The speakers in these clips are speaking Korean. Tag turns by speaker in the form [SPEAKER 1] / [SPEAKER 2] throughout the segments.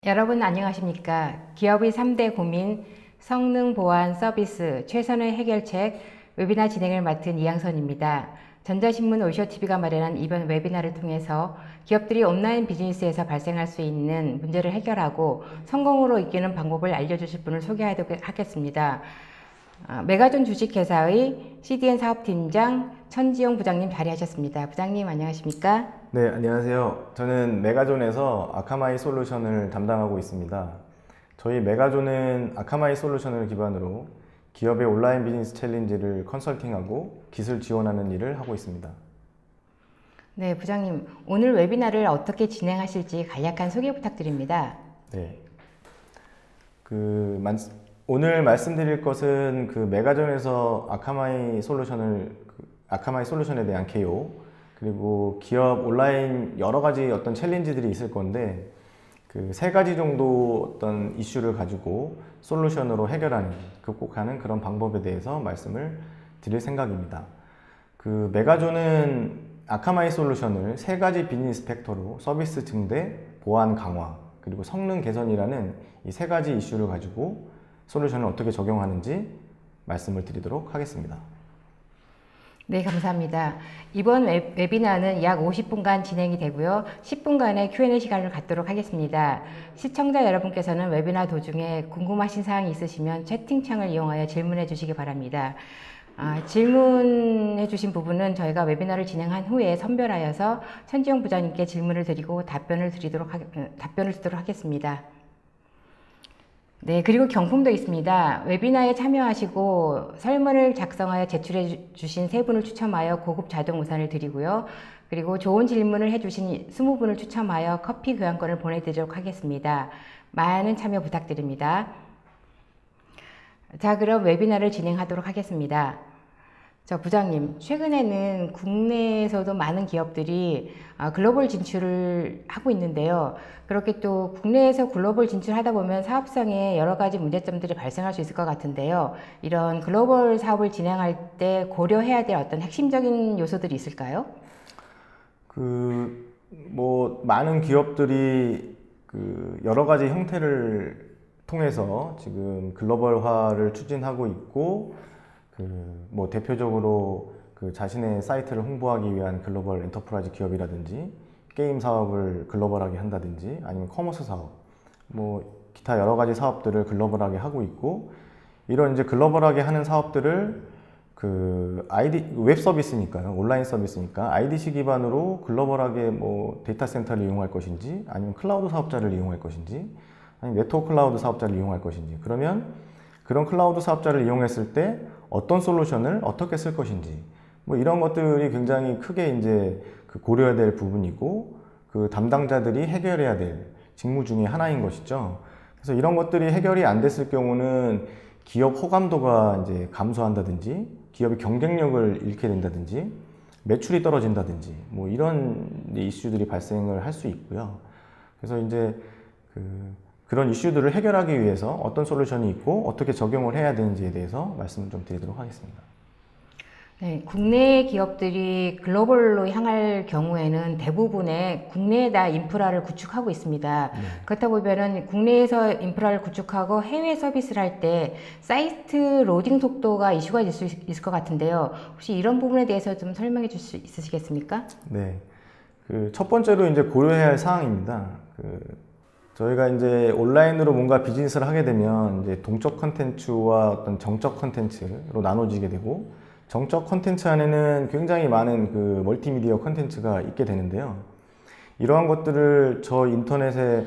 [SPEAKER 1] 여러분 안녕하십니까? 기업의 3대 고민 성능 보완 서비스 최선의 해결책 웨비나 진행을 맡은 이양선입니다. 전자신문 오쇼TV가 마련한 이번 웨비나를 통해서 기업들이 온라인 비즈니스에서 발생할 수 있는 문제를 해결하고 성공으로 이끄는 방법을 알려주실 분을 소개하도록 하겠습니다. 메가존 주식회사의 CDN 사업팀장 천지용 부장님 자리하셨습니다. 부장님 안녕하십니까?
[SPEAKER 2] 네, 안녕하세요. 저는 메가존에서 아카마이 솔루션을 담당하고 있습니다. 저희 메가존은 아카마이 솔루션을 기반으로 기업의 온라인 비즈니스 챌린지를 컨설팅하고 기술 지원하는 일을 하고 있습니다.
[SPEAKER 1] 네, 부장님 오늘 웨비나를 어떻게 진행하실지 간략한 소개 부탁드립니다.
[SPEAKER 2] 네, 오늘 말씀드릴 것은 메가존에서 아카마이 솔루션에 대한 개요, 그리고 기업 온라인 여러 가지 어떤 챌린지들이 있을 건데 그 세 가지 정도 어떤 이슈를 가지고 솔루션으로 해결하는, 극복하는 그런 방법에 대해서 말씀을 드릴 생각입니다. 메가존은 아카마이 솔루션을 세 가지 비즈니스 팩터로 서비스 증대, 보안 강화, 그리고 성능 개선이라는 이 세 가지 이슈를 가지고 솔루션을 어떻게 적용하는지 말씀을 드리도록 하겠습니다.
[SPEAKER 1] 네, 감사합니다. 이번 웨비나는 약 50분간 진행이 되고요. 10분간의 Q&A 시간을 갖도록 하겠습니다. 시청자 여러분께서는 웨비나 도중에 궁금하신 사항이 있으시면 채팅창을 이용하여 질문해 주시기 바랍니다. 질문해 주신 부분은 저희가 웨비나를 진행한 후에 선별하여서 천지용 부장님께 질문을 드리고 답변을 드리도록 하겠습니다. 네, 그리고 경품도 있습니다. 웨비나에 참여하시고 설문을 작성하여 제출해 주신 3분을 추첨하여 고급 자동 우산을 드리고요. 그리고 좋은 질문을 해주신 20분을 추첨하여 커피 교환권을 보내드리도록 하겠습니다. 많은 참여 부탁드립니다. 자, 그럼 웨비나를 진행하도록 하겠습니다. 부장님, 최근에는 국내에서도 많은 기업들이 글로벌 진출을 하고 있는데요. 그렇게 또 국내에서 글로벌 진출하다 보면 사업성에 여러 가지 문제점들이 발생할 수 있을 것 같은데요. 이런 글로벌 사업을 진행할 때 고려해야 될 어떤 핵심적인 요소들이 있을까요?
[SPEAKER 2] 많은 기업들이 여러 가지 형태를 통해서 지금 글로벌화를 추진하고 있고, 대표적으로 자신의 사이트를 홍보하기 위한 글로벌 엔터프라이즈 기업이라든지, 게임 사업을 글로벌하게 한다든지, 아니면 커머스 사업, 기타 여러 가지 사업들을 글로벌하게 하고 있고, 이런 이제 글로벌하게 하는 사업들을 웹 서비스니까요, 온라인 서비스니까 IDC 기반으로 글로벌하게 데이터 센터를 이용할 것인지, 아니면 클라우드 사업자를 이용할 것인지, 아니면 네트워크 클라우드 사업자를 이용할 것인지, 그러면 그런 클라우드 사업자를 이용했을 때 어떤 솔루션을 어떻게 쓸 것인지, 이런 것들이 굉장히 크게 이제 고려해야 될 부분이고, 담당자들이 해결해야 될 직무 중에 하나인 것이죠. 그래서 이런 것들이 해결이 안 됐을 경우는 기업 호감도가 이제 감소한다든지, 기업의 경쟁력을 잃게 된다든지, 매출이 떨어진다든지, 이런 이슈들이 발생을 할 수 있고요. 그래서 이제 그런 이슈들을 해결하기 위해서 어떤 솔루션이 있고 어떻게 적용을 해야 되는지에 대해서 말씀을 좀 드리도록 하겠습니다.
[SPEAKER 1] 네, 국내 기업들이 글로벌로 향할 경우에는 대부분의 국내에다 인프라를 구축하고 있습니다. 네. 그렇다 보면은 국내에서 인프라를 구축하고 해외 서비스를 할 때 사이트 로딩 속도가 이슈가 될 수 있을 것 같은데요. 혹시 이런 부분에 대해서 좀 설명해 줄 수 있으시겠습니까?
[SPEAKER 2] 네, 첫 번째로 이제 고려해야 할 사항입니다. 저희가 이제 온라인으로 뭔가 비즈니스를 하게 되면 이제 동적 컨텐츠와 어떤 정적 컨텐츠로 나눠지게 되고, 정적 컨텐츠 안에는 굉장히 많은 멀티미디어 컨텐츠가 있게 되는데요. 이러한 것들을 저 인터넷에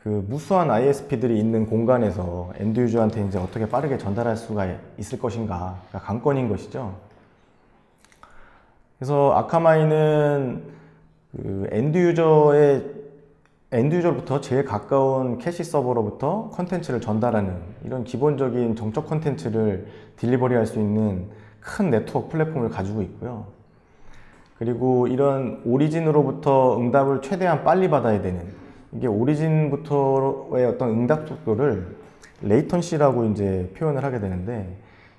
[SPEAKER 2] 무수한 ISP들이 있는 공간에서 엔드 유저한테 이제 어떻게 빠르게 전달할 수가 있을 것인가가 관건인 것이죠. 그래서 아카마이는 엔드 유저로부터 제일 가까운 캐시 서버로부터 컨텐츠를 전달하는 이런 기본적인 정적 컨텐츠를 딜리버리 할 수 있는 큰 네트워크 플랫폼을 가지고 있고요. 그리고 이런 오리진으로부터 응답을 최대한 빨리 받아야 되는, 이게 오리진부터의 어떤 응답 속도를 레이턴시라고 이제 표현을 하게 되는데,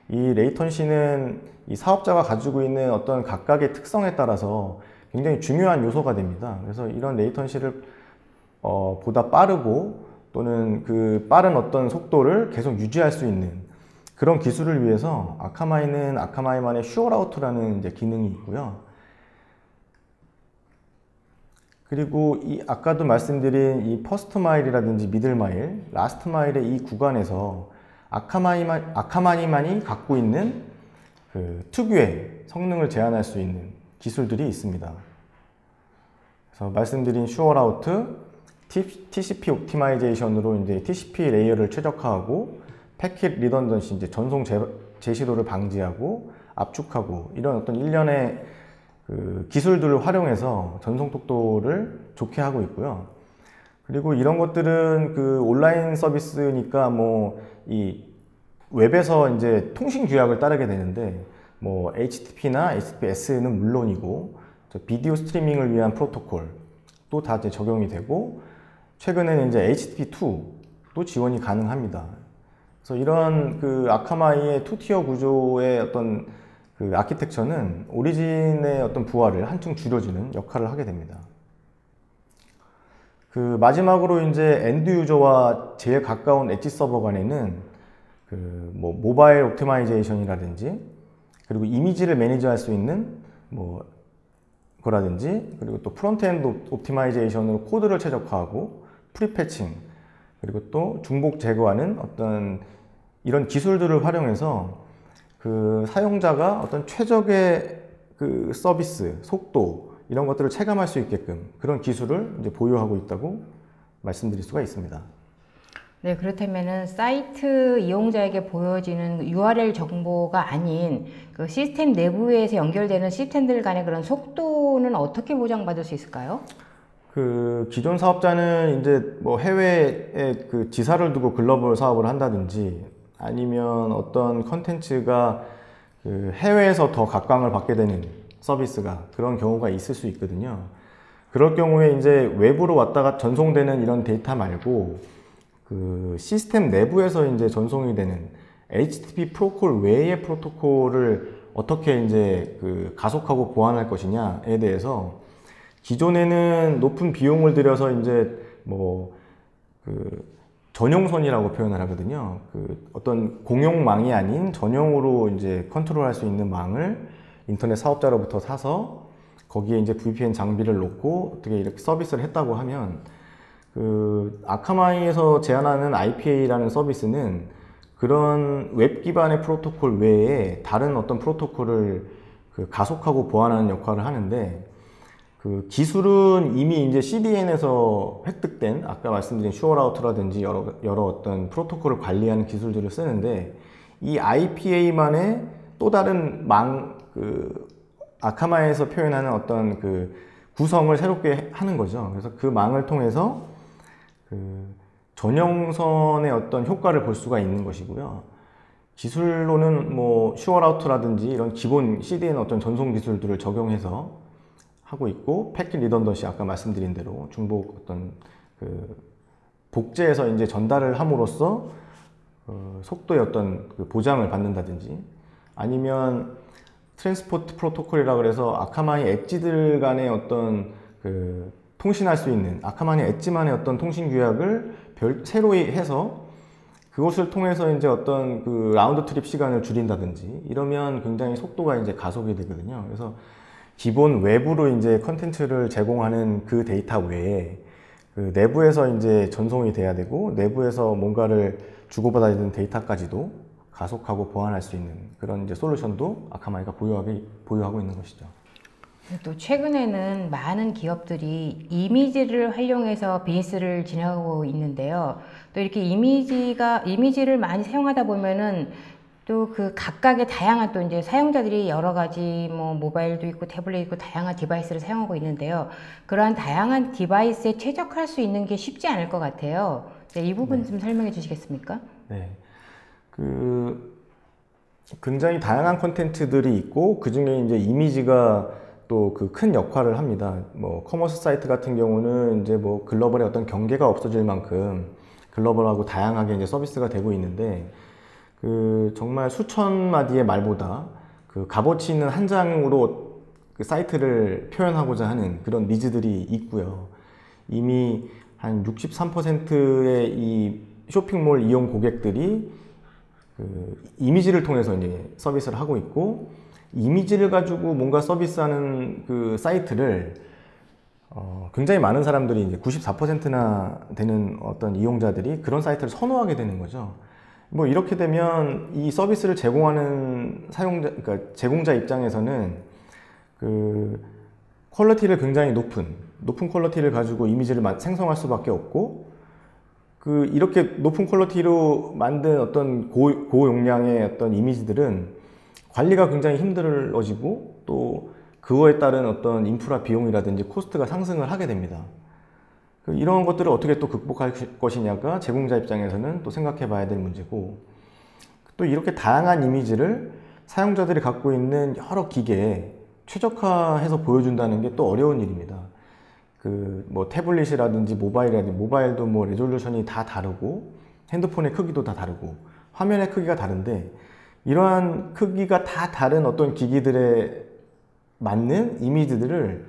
[SPEAKER 2] 이 레이턴시는 이 사업자가 가지고 있는 어떤 각각의 특성에 따라서 굉장히 중요한 요소가 됩니다. 그래서 이런 레이턴시를 보다 빠르고 또는 그 빠른 어떤 속도를 계속 유지할 수 있는 그런 기술을 위해서 아카마이는 아카마이만의 슈어라우트라는 이제 기능이 있고요. 그리고 이 아까도 말씀드린 이 퍼스트 마일이라든지 미들 마일, 라스트 마일의 이 구간에서 아카마이만이 갖고 있는 그 특유의 성능을 제한할 수 있는 기술들이 있습니다. 그래서 말씀드린 슈어라우트, TCP 옵티마이제이션으로 이제 TCP 레이어를 최적화하고 패킷 리던던시, 이제 전송 재시도를 방지하고 압축하고 이런 어떤 일련의 그 기술들을 활용해서 전송 속도를 좋게 하고 있고요. 그리고 이런 것들은 그 온라인 서비스니까 뭐 이 웹에서 이제 통신 규약을 따르게 되는데 뭐 HTTP나 HTTPS는 물론이고 비디오 스트리밍을 위한 프로토콜도 다 이제 적용이 되고 최근에는 이제 HTTP2도 지원이 가능합니다. 그래서 이런 그 아카마이의 투티어 구조의 어떤 그 아키텍처는 오리진의 어떤 부하를 한층 줄여주는 역할을 하게 됩니다. 그 마지막으로 이제 엔드 유저와 제일 가까운 엣지 서버 간에는 그 뭐 모바일 옵티마이제이션이라든지 그리고 이미지를 매니저할 수 있는 뭐 거라든지 그리고 또 프론트엔드 옵티마이제이션으로 코드를 최적화하고 프리패칭 그리고 또 중복 제거하는 어떤 이런 기술들을 활용해서 그 사용자가 어떤 최적의 그 서비스, 속도 이런 것들을 체감할 수 있게끔 그런 기술을 이제 보유하고 있다고 말씀드릴 수가 있습니다.
[SPEAKER 1] 네, 그렇다면은 사이트 이용자에게 보여지는 URL 정보가 아닌 그 시스템 내부에서 연결되는 시스템들 간의 그런 속도는 어떻게 보장받을 수 있을까요?
[SPEAKER 2] 그 기존 사업자는 이제 뭐 해외에 그 지사를 두고 글로벌 사업을 한다든지 아니면 어떤 컨텐츠가 그 해외에서 더 각광을 받게 되는 서비스가 그런 경우가 있을 수 있거든요. 그럴 경우에 이제 외부로 왔다가 전송되는 이런 데이터 말고 그 시스템 내부에서 이제 전송이 되는 HTTP 프로토콜 외의 프로토콜을 어떻게 이제 그 가속하고 보완할 것이냐에 대해서 기존에는 높은 비용을 들여서 이제 뭐 그 전용선이라고 표현을 하거든요. 그 어떤 공용망이 아닌 전용으로 이제 컨트롤할 수 있는 망을 인터넷 사업자로부터 사서 거기에 이제 VPN 장비를 놓고 어떻게 이렇게 서비스를 했다고 하면 그 아카마이에서 제안하는 IPA라는 서비스는 그런 웹 기반의 프로토콜 외에 다른 어떤 프로토콜을 그 가속하고 보완하는 역할을 하는데 그 기술은 이미 이제 CDN에서 획득된 아까 말씀드린 슈어라우트라든지 여러 어떤 프로토콜을 관리하는 기술들을 쓰는데 이 IPA만의 또 다른 그 아카마에서 표현하는 어떤 그 구성을 새롭게 하는 거죠. 그래서 그 망을 통해서 그 전용선의 어떤 효과를 볼 수가 있는 것이고요. 기술로는 뭐 슈어라우트라든지 이런 기본 CDN 어떤 전송 기술들을 적용해서 하고 있고 패킷 리던던시 아까 말씀드린 대로 중복 어떤 그 복제해서 이제 전달을 함으로써 속도의 어떤 그 보장을 받는다든지 아니면 트랜스포트 프로토콜이라 그래서 아카마이 엣지들 간의 어떤 그 통신할 수 있는 아카마이 엣지만의 어떤 통신 규약을 새로이 해서 그것을 통해서 이제 어떤 그 라운드 트립 시간을 줄인다든지 이러면 굉장히 속도가 이제 가속이 되거든요. 그래서 기본 외부로 이제 컨텐츠를 제공하는 그 데이터 외에 그 내부에서 이제 전송이 돼야 되고 내부에서 뭔가를 주고받아야 되는 데이터까지도 가속하고 보완할 수 있는 그런 이제 솔루션도 아카마이가 보유하고 있는 것이죠.
[SPEAKER 1] 또 최근에는 많은 기업들이 이미지를 활용해서 비즈니스를 진행하고 있는데요. 또 이렇게 이미지를 많이 사용하다 보면은 또 그 각각의 다양한 또 이제 사용자들이 여러 가지 뭐 모바일도 있고 태블릿 있고 다양한 디바이스를 사용하고 있는데요. 그러한 다양한 디바이스에 최적화할 수 있는 게 쉽지 않을 것 같아요. 네, 이 부분 좀 설명해 주시겠습니까?
[SPEAKER 2] 네. 그 굉장히 다양한 콘텐츠들이 있고 그 중에 이제 이미지가 또 그 큰 역할을 합니다. 뭐 커머스 사이트 같은 경우는 이제 뭐 글로벌의 어떤 경계가 없어질 만큼 글로벌하고 다양하게 이제 서비스가 되고 있는데 그 정말 수천 마디의 말보다 그 값어치 있는 한 장으로 그 사이트를 표현하고자 하는 그런 니즈들이 있고요. 이미 한 63%의 이 쇼핑몰 이용 고객들이 그 이미지를 통해서 이제 서비스를 하고 있고, 이미지를 가지고 뭔가 서비스하는 그 사이트를 굉장히 많은 사람들이 이제 94%나 되는 어떤 이용자들이 그런 사이트를 선호하게 되는 거죠. 뭐 이렇게 되면 이 서비스를 제공하는 사용자, 그러니까 제공자 입장에서는 그 퀄리티를 굉장히 높은 퀄리티를 가지고 이미지를 생성할 수밖에 없고, 그 이렇게 높은 퀄리티로 만든 어떤 고용량의 어떤 이미지들은 관리가 굉장히 힘들어지고, 또 그거에 따른 어떤 인프라 비용이라든지 코스트가 상승을 하게 됩니다. 이런 것들을 어떻게 또 극복할 것이냐가 제공자 입장에서는 또 생각해 봐야 될 문제고, 또 이렇게 다양한 이미지를 사용자들이 갖고 있는 여러 기계에 최적화해서 보여준다는 게 또 어려운 일입니다. 그 뭐 태블릿이라든지 모바일도 뭐 레졸루션이 다 다르고, 핸드폰의 크기도 다 다르고, 화면의 크기가 다른데, 이러한 크기가 다 다른 어떤 기기들에 맞는 이미지들을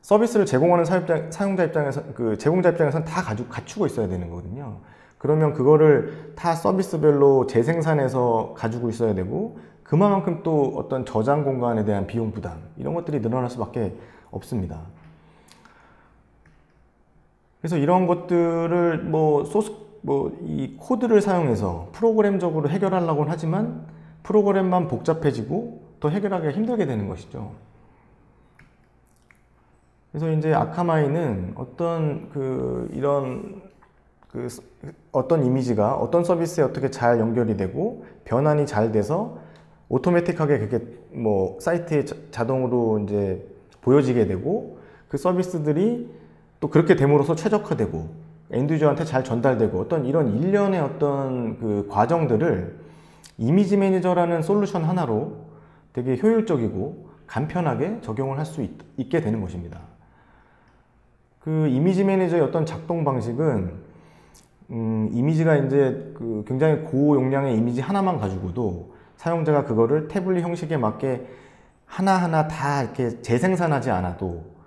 [SPEAKER 2] 서비스를 제공하는 사용자 입장에서, 그 제공자 입장에서는 다 갖추고 있어야 되는 거거든요. 그러면 그거를 다 서비스별로 재생산해서 가지고 있어야 되고, 그만큼 또 어떤 저장 공간에 대한 비용 부담, 이런 것들이 늘어날 수밖에 없습니다. 그래서 이런 것들을 이 코드를 사용해서 프로그램적으로 해결하려고는 하지만 프로그램만 복잡해지고 더 해결하기가 힘들게 되는 것이죠. 그래서 이제 아카마이는 어떤 이미지가 어떤 서비스에 어떻게 잘 연결이 되고 변환이 잘 돼서 오토매틱하게 그게 뭐 사이트에 자동으로 이제 보여지게 되고, 그 서비스들이 또 그렇게 됨으로써 최적화되고 엔드 유저한테 잘 전달되고, 어떤 이런 일련의 어떤 그 과정들을 이미지 매니저라는 솔루션 하나로 되게 효율적이고 간편하게 적용을 할 수 있게 되는 것입니다. 그 이미지 매니저의 어떤 작동 방식은 이미지가 이제 그 굉장히 고용량의 이미지 하나만 가지고도 사용자가 그거를 태블릿 형식에 맞게 하나하나 다 이렇게 재생산하지 않아도,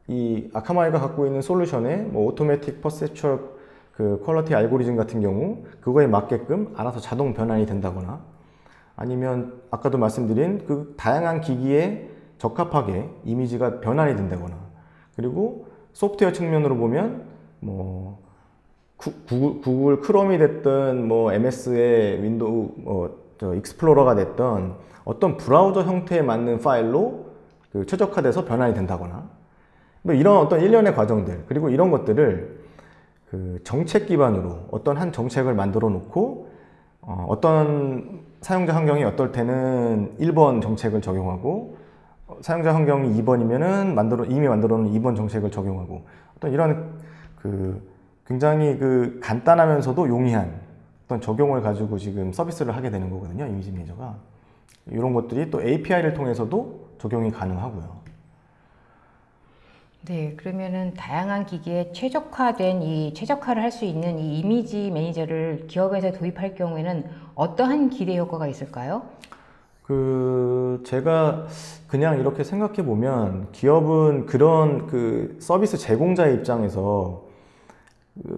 [SPEAKER 2] 이 아카마이가 갖고 있는 솔루션의 뭐 오토매틱 퍼셉추얼 그 퀄리티 알고리즘 같은 경우 그거에 맞게끔 알아서 자동 변환이 된다거나, 아니면 아까도 말씀드린 그 다양한 기기에 적합하게 이미지가 변환이 된다거나, 그리고 소프트웨어 측면으로 보면 뭐 구글 크롬이 됐든 뭐 MS의 윈도우 익스플로러가 됐던 어떤 브라우저 형태에 맞는 파일로 그 최적화돼서 변환이 된다거나, 뭐 이런 어떤 일련의 과정들, 그리고 이런 것들을 그 정책 기반으로 어떤 한 정책을 만들어 놓고 어떤 사용자 환경이 어떨 때는 1번 정책을 적용하고, 사용자 환경이 2번이면은 이미 만들어 놓은 2번 정책을 적용하고, 어떤 이런 그 굉장히 그 간단하면서도 용이한 어떤 적용을 가지고 지금 서비스를 하게 되는 거거든요, 이미지 매니저가. 이런 것들이 또 API를 통해서도 적용이 가능하고요.
[SPEAKER 1] 네, 그러면은 다양한 기기에 최적화를 할 수 있는 이 이미지 매니저를 기업에서 도입할 경우에는 어떠한 기대 효과가 있을까요?
[SPEAKER 2] 제가 그냥 이렇게 생각해 보면, 기업은 그런 그 서비스 제공자의 입장에서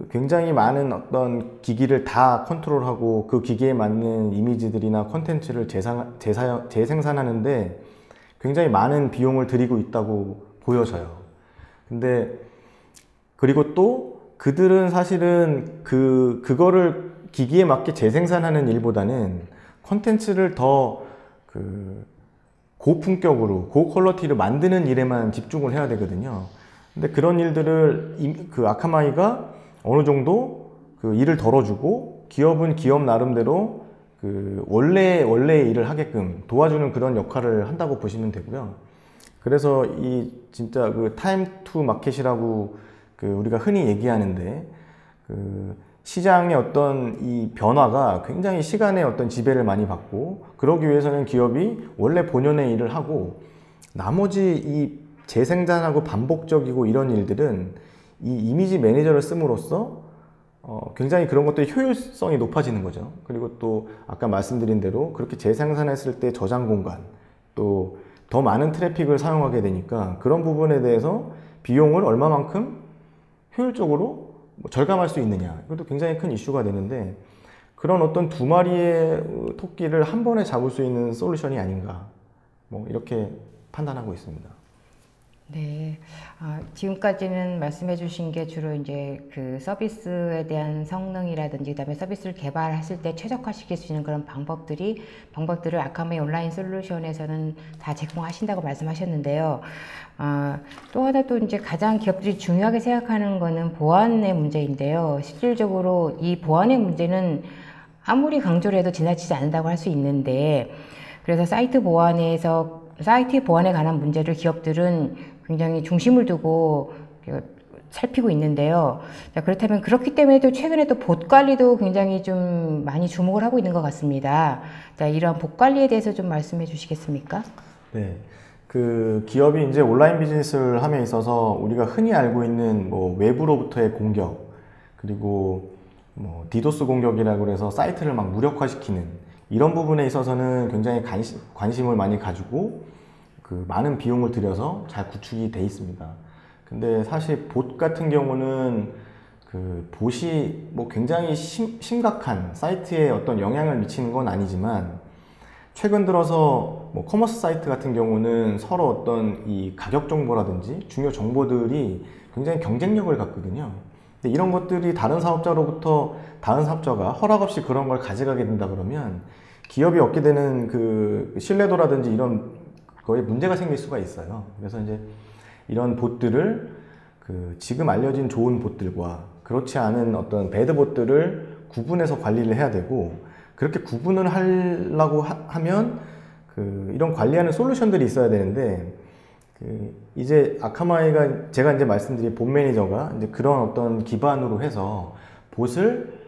[SPEAKER 2] 굉장히 많은 어떤 기기를 다 컨트롤하고 그 기기에 맞는 이미지들이나 콘텐츠를 재생산하는데 굉장히 많은 비용을 들이고 있다고 보여져요. 근데 그리고 또 그들은 사실은 그거를 기기에 맞게 재생산하는 일보다는 콘텐츠를 더 고품격으로 고퀄리티로 만드는 일에만 집중을 해야 되거든요. 근데 그런 일들을 그 아카마이가 어느 정도 그 일을 덜어주고, 기업은 기업 나름대로 그 원래의 일을 하게끔 도와주는 그런 역할을 한다고 보시면 되고요. 그래서 이 진짜 그 타임 투 마켓이라고 그 우리가 흔히 얘기하는데, 그 시장의 어떤 이 변화가 굉장히 시간의 어떤 지배를 많이 받고, 그러기 위해서는 기업이 원래 본연의 일을 하고, 나머지 이 재생산하고 반복적이고 이런 일들은 이 이미지 매니저를 씀으로써 굉장히 그런 것들이 효율성이 높아지는 거죠. 그리고 또 아까 말씀드린 대로 그렇게 재생산했을 때 저장 공간, 또 더 많은 트래픽을 사용하게 되니까 그런 부분에 대해서 비용을 얼마만큼 효율적으로 뭐 절감할 수 있느냐, 이것도 굉장히 큰 이슈가 되는데, 그런 어떤 두 마리의 토끼를 한 번에 잡을 수 있는 솔루션이 아닌가, 뭐 이렇게 판단하고 있습니다.
[SPEAKER 1] 네, 지금까지는 말씀해 주신 게 주로 이제 그 서비스에 대한 성능이라든지 그다음에 서비스를 개발했을 때 최적화시킬 수 있는 그런 방법들을 아카마이 온라인 솔루션에서는 다 제공하신다고 말씀하셨는데요. 또 하나 또 이제 가장 기업들이 중요하게 생각하는 거는 보안의 문제인데요. 실질적으로 이 보안의 문제는 아무리 강조를 해도 지나치지 않는다고 할 수 있는데, 그래서 사이트 보안에 관한 문제를 기업들은 굉장히 중심을 두고 살피고 있는데요. 자, 그렇다면 그렇기 때문에 또 최근에 또 봇 관리도 굉장히 좀 많이 주목을 하고 있는 것 같습니다. 자, 이런 봇 관리에 대해서 좀 말씀해 주시겠습니까?
[SPEAKER 2] 네. 그 기업이 이제 온라인 비즈니스를 함에 있어서 우리가 흔히 알고 있는 뭐 외부로부터의 공격, 그리고 뭐 디도스 공격이라고 해서 사이트를 막 무력화시키는 이런 부분에 있어서는 굉장히 관심을 많이 가지고 그 많은 비용을 들여서 잘 구축이 돼 있습니다. 근데 사실 봇 같은 경우는 그 봇이 뭐 굉장히 심각한 사이트에 어떤 영향을 미치는 건 아니지만, 최근 들어서 뭐 커머스 사이트 같은 경우는 서로 어떤 이 가격 정보라든지 중요 정보들이 굉장히 경쟁력을 갖거든요. 근데 이런 것들이 다른 사업자로부터 다른 사업자가 허락 없이 그런 걸 가져가게 된다 그러면 기업이 얻게 되는 그 신뢰도라든지 이런 거에 문제가 생길 수가 있어요. 그래서 이제 이런 봇들을 그 지금 알려진 좋은 봇들과 그렇지 않은 어떤 배드 봇들을 구분해서 관리를 해야 되고, 그렇게 구분을 하려고 하면 그 이런 관리하는 솔루션들이 있어야 되는데, 그 이제 아카마이가 제가 이제 말씀드린 봇 매니저가 이제 그런 어떤 기반으로 해서 봇을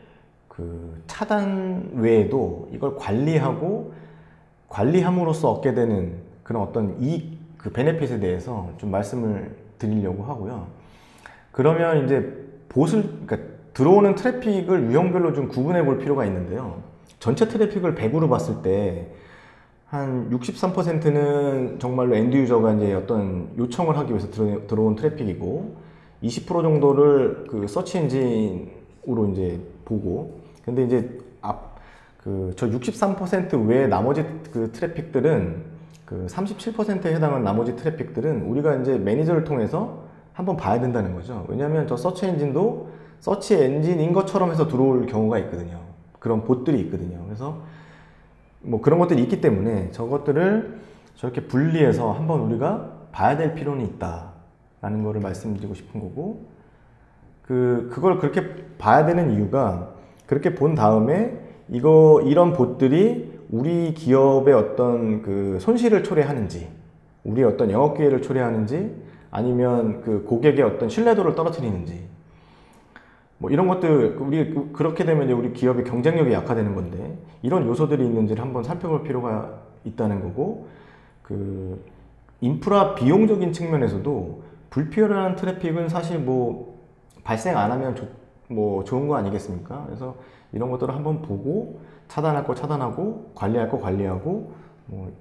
[SPEAKER 2] 그 차단 외에도 이걸 관리함으로써 얻게 되는 그런 어떤 그 베네핏에 대해서 좀 말씀을 드리려고 하고요. 그러면 이제 그러니까 들어오는 트래픽을 유형별로 좀 구분해 볼 필요가 있는데요. 전체 트래픽을 100으로 봤을 때 한 63%는 정말로 엔드 유저가 이제 어떤 요청을 하기 위해서 들어온 트래픽이고, 20% 정도를 그 서치 엔진으로 이제 보고, 근데 이제 저 63% 외에 나머지 그 트래픽들은 그 37%에 해당하는 나머지 트래픽들은 우리가 이제 매니저를 통해서 한번 봐야 된다는 거죠. 왜냐하면 저 서치 엔진도 서치 엔진인 것처럼 해서 들어올 경우가 있거든요. 그런 봇들이 있거든요. 그래서 뭐 그런 것들이 있기 때문에 저것들을 저렇게 분리해서 한번 우리가 봐야 될 필요는 있다라는 거를 말씀드리고 싶은 거고, 그걸 그렇게 봐야 되는 이유가, 그렇게 본 다음에 이런 봇들이 우리 기업의 어떤 그 손실을 초래하는지, 우리의 어떤 영업 기회를 초래하는지, 아니면 그 고객의 어떤 신뢰도를 떨어뜨리는지, 뭐 이런 것들, 그렇게 되면 이제 우리 기업의 경쟁력이 약화되는 건데, 이런 요소들이 있는지를 한번 살펴볼 필요가 있다는 거고, 그 인프라 비용적인 측면에서도 불필요한 트래픽은 사실 뭐 발생 안 하면 뭐 좋은 거 아니겠습니까? 그래서 이런 것들을 한번 보고 차단할 거 차단하고 관리할 거 관리하고 뭐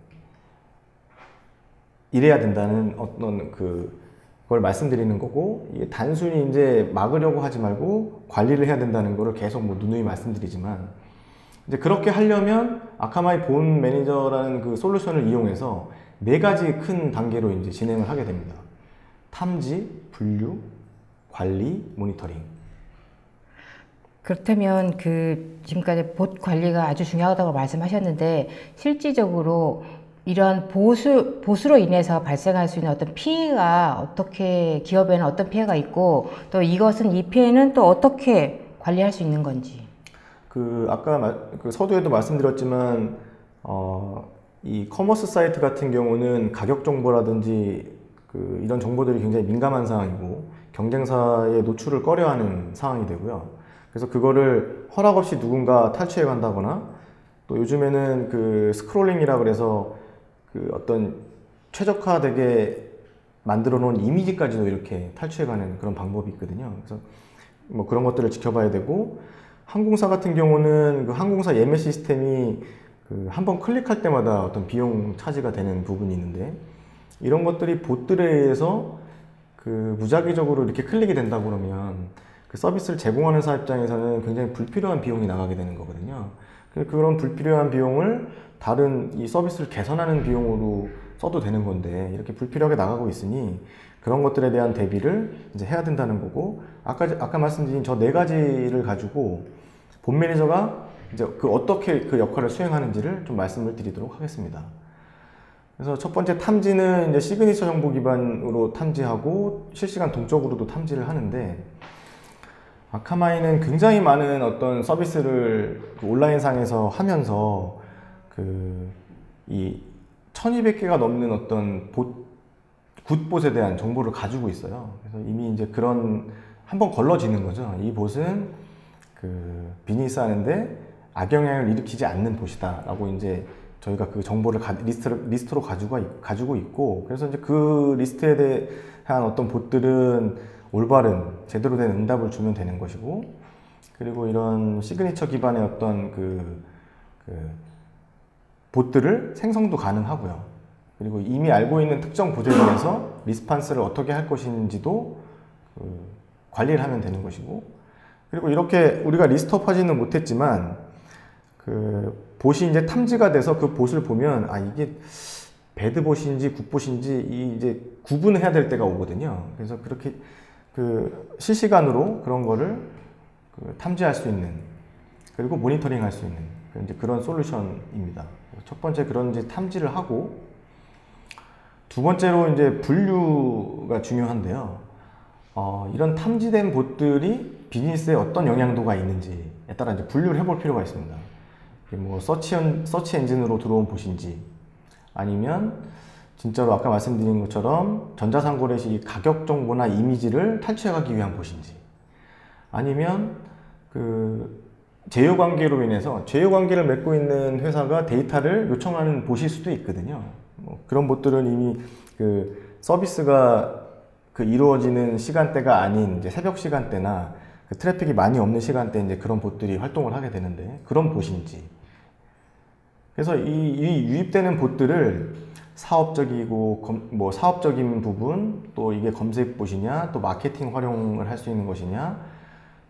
[SPEAKER 2] 이래야 된다는 어떤 그걸 말씀드리는 거고, 이게 단순히 이제 막으려고 하지 말고 관리를 해야 된다는 거를 계속 뭐 누누이 말씀드리지만, 이제 그렇게 하려면 아카마이 본 매니저라는 그 솔루션을 이용해서 4가지 큰 단계로 이제 진행을 하게 됩니다. 탐지, 분류, 관리, 모니터링.
[SPEAKER 1] 그렇다면 지금까지 봇 관리가 아주 중요하다고 말씀하셨는데, 실질적으로 이런 보수로 인해서 발생할 수 있는 어떤 피해가 기업에는 어떤 피해가 있고, 또 이 피해는 또 어떻게 관리할 수 있는 건지.
[SPEAKER 2] 아까 서두에도 말씀드렸지만, 이 커머스 사이트 같은 경우는 가격 정보라든지 이런 정보들이 굉장히 민감한 상황이고, 경쟁사의 노출을 꺼려하는 상황이 되고요. 그래서 그거를 허락 없이 누군가 탈취해 간다거나, 또 요즘에는 스크롤링이라 그래서 어떤 최적화되게 만들어 놓은 이미지까지도 이렇게 탈취해가는 그런 방법이 있거든요. 그래서 뭐 그런 것들을 지켜봐야 되고, 항공사 같은 경우는 항공사 예매 시스템이 한번 클릭할 때마다 어떤 비용 차지가 되는 부분이 있는데, 이런 것들이 봇들에 의해서 그 무작위적으로 이렇게 클릭이 된다고 그러면 그 서비스를 제공하는 사업 입장에서는 굉장히 불필요한 비용이 나가게 되는 거거든요. 그런 불필요한 비용을 다른 이 서비스를 개선하는 비용으로 써도 되는 건데 이렇게 불필요하게 나가고 있으니 그런 것들에 대한 대비를 이제 해야 된다는 거고, 아까 말씀드린 저 네 가지를 가지고 본 매니저가 이제 어떻게 그 역할을 수행하는지를 좀 말씀을 드리도록 하겠습니다. 그래서 첫 번째 탐지는 이제 시그니처 정보 기반으로 탐지하고 실시간 동적으로도 탐지를 하는데, 아카마이는 굉장히 많은 어떤 서비스를 온라인상에서 하면서 이 1200개가 넘는 어떤 굿봇에 대한 정보를 가지고 있어요. 그래서 이미 이제 한번 걸러지는 거죠. 이 봇은 비즈니스 하는데 악영향을 일으키지 않는 봇이다 라고 이제 저희가 그 정보를 리스트로 가지고 있고, 그래서 이제 그 리스트에 대한 어떤 봇들은 올바른 제대로 된 응답을 주면 되는 것이고, 그리고 이런 시그니처 기반의 어떤 봇들을 생성도 가능하고요. 그리고 이미 알고 있는 특정 봇에 대해서 리스판스를 어떻게 할 것인지도 관리를 하면 되는 것이고, 그리고 이렇게 우리가 리스트업 하지는 못했지만 봇이 이제 탐지가 돼서 그 봇을 보면 이게 배드봇인지 굿봇인지 이제 구분을 해야 될 때가 오거든요. 그래서 그렇게 실시간으로 그런 거를 탐지할 수 있는, 그리고 모니터링 할 수 있는 이제 그런 솔루션입니다. 첫 번째 그런 이제 탐지를 하고, 두 번째로 이제 분류가 중요한데요. 이런 탐지된 봇들이 비즈니스에 어떤 영향도가 있는지에 따라 이제 분류를 해볼 필요가 있습니다. 뭐 서치 엔진으로 들어온 봇인지, 아니면 진짜로 아까 말씀드린 것처럼 전자상거래 시 가격 정보나 이미지를 탈취해가기 위한 봇인지, 아니면 제휴관계로 인해서 제휴관계를 맺고 있는 회사가 데이터를 요청하는 봇일 수도 있거든요. 그런 봇들은 이미 서비스가 이루어지는 시간대가 아닌 이제 새벽 시간대나 트래픽이 많이 없는 시간대에 이제 그런 봇들이 활동을 하게 되는데, 그런 봇인지. 그래서 이 유입되는 봇들을 사업적이고 사업적인 부분, 또 이게 검색 봇이냐, 또 마케팅 활용을 할 수 있는 것이냐,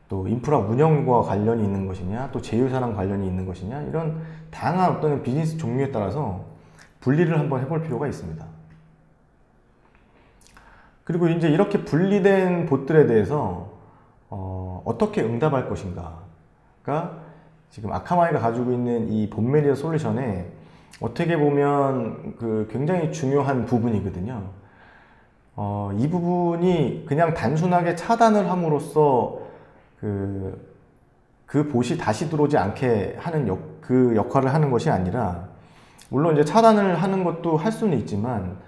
[SPEAKER 2] 또 인프라 운영과 관련이 있는 것이냐, 또 제휴사랑 관련이 있는 것이냐, 이런 다양한 어떤 비즈니스 종류에 따라서 분리를 한번 해볼 필요가 있습니다. 그리고 이제 이렇게 분리된 봇들에 대해서 어떻게 응답할 것인가가 지금 아카마이가 가지고 있는 이 봇 매니저 솔루션에 어떻게 보면 굉장히 중요한 부분이거든요. 이 부분이 그냥 단순하게 차단을 함으로써 그 봇이 다시 들어오지 않게 하는 그 역할을 하는 것이 아니라, 물론 이제 차단을 하는 것도 할 수는 있지만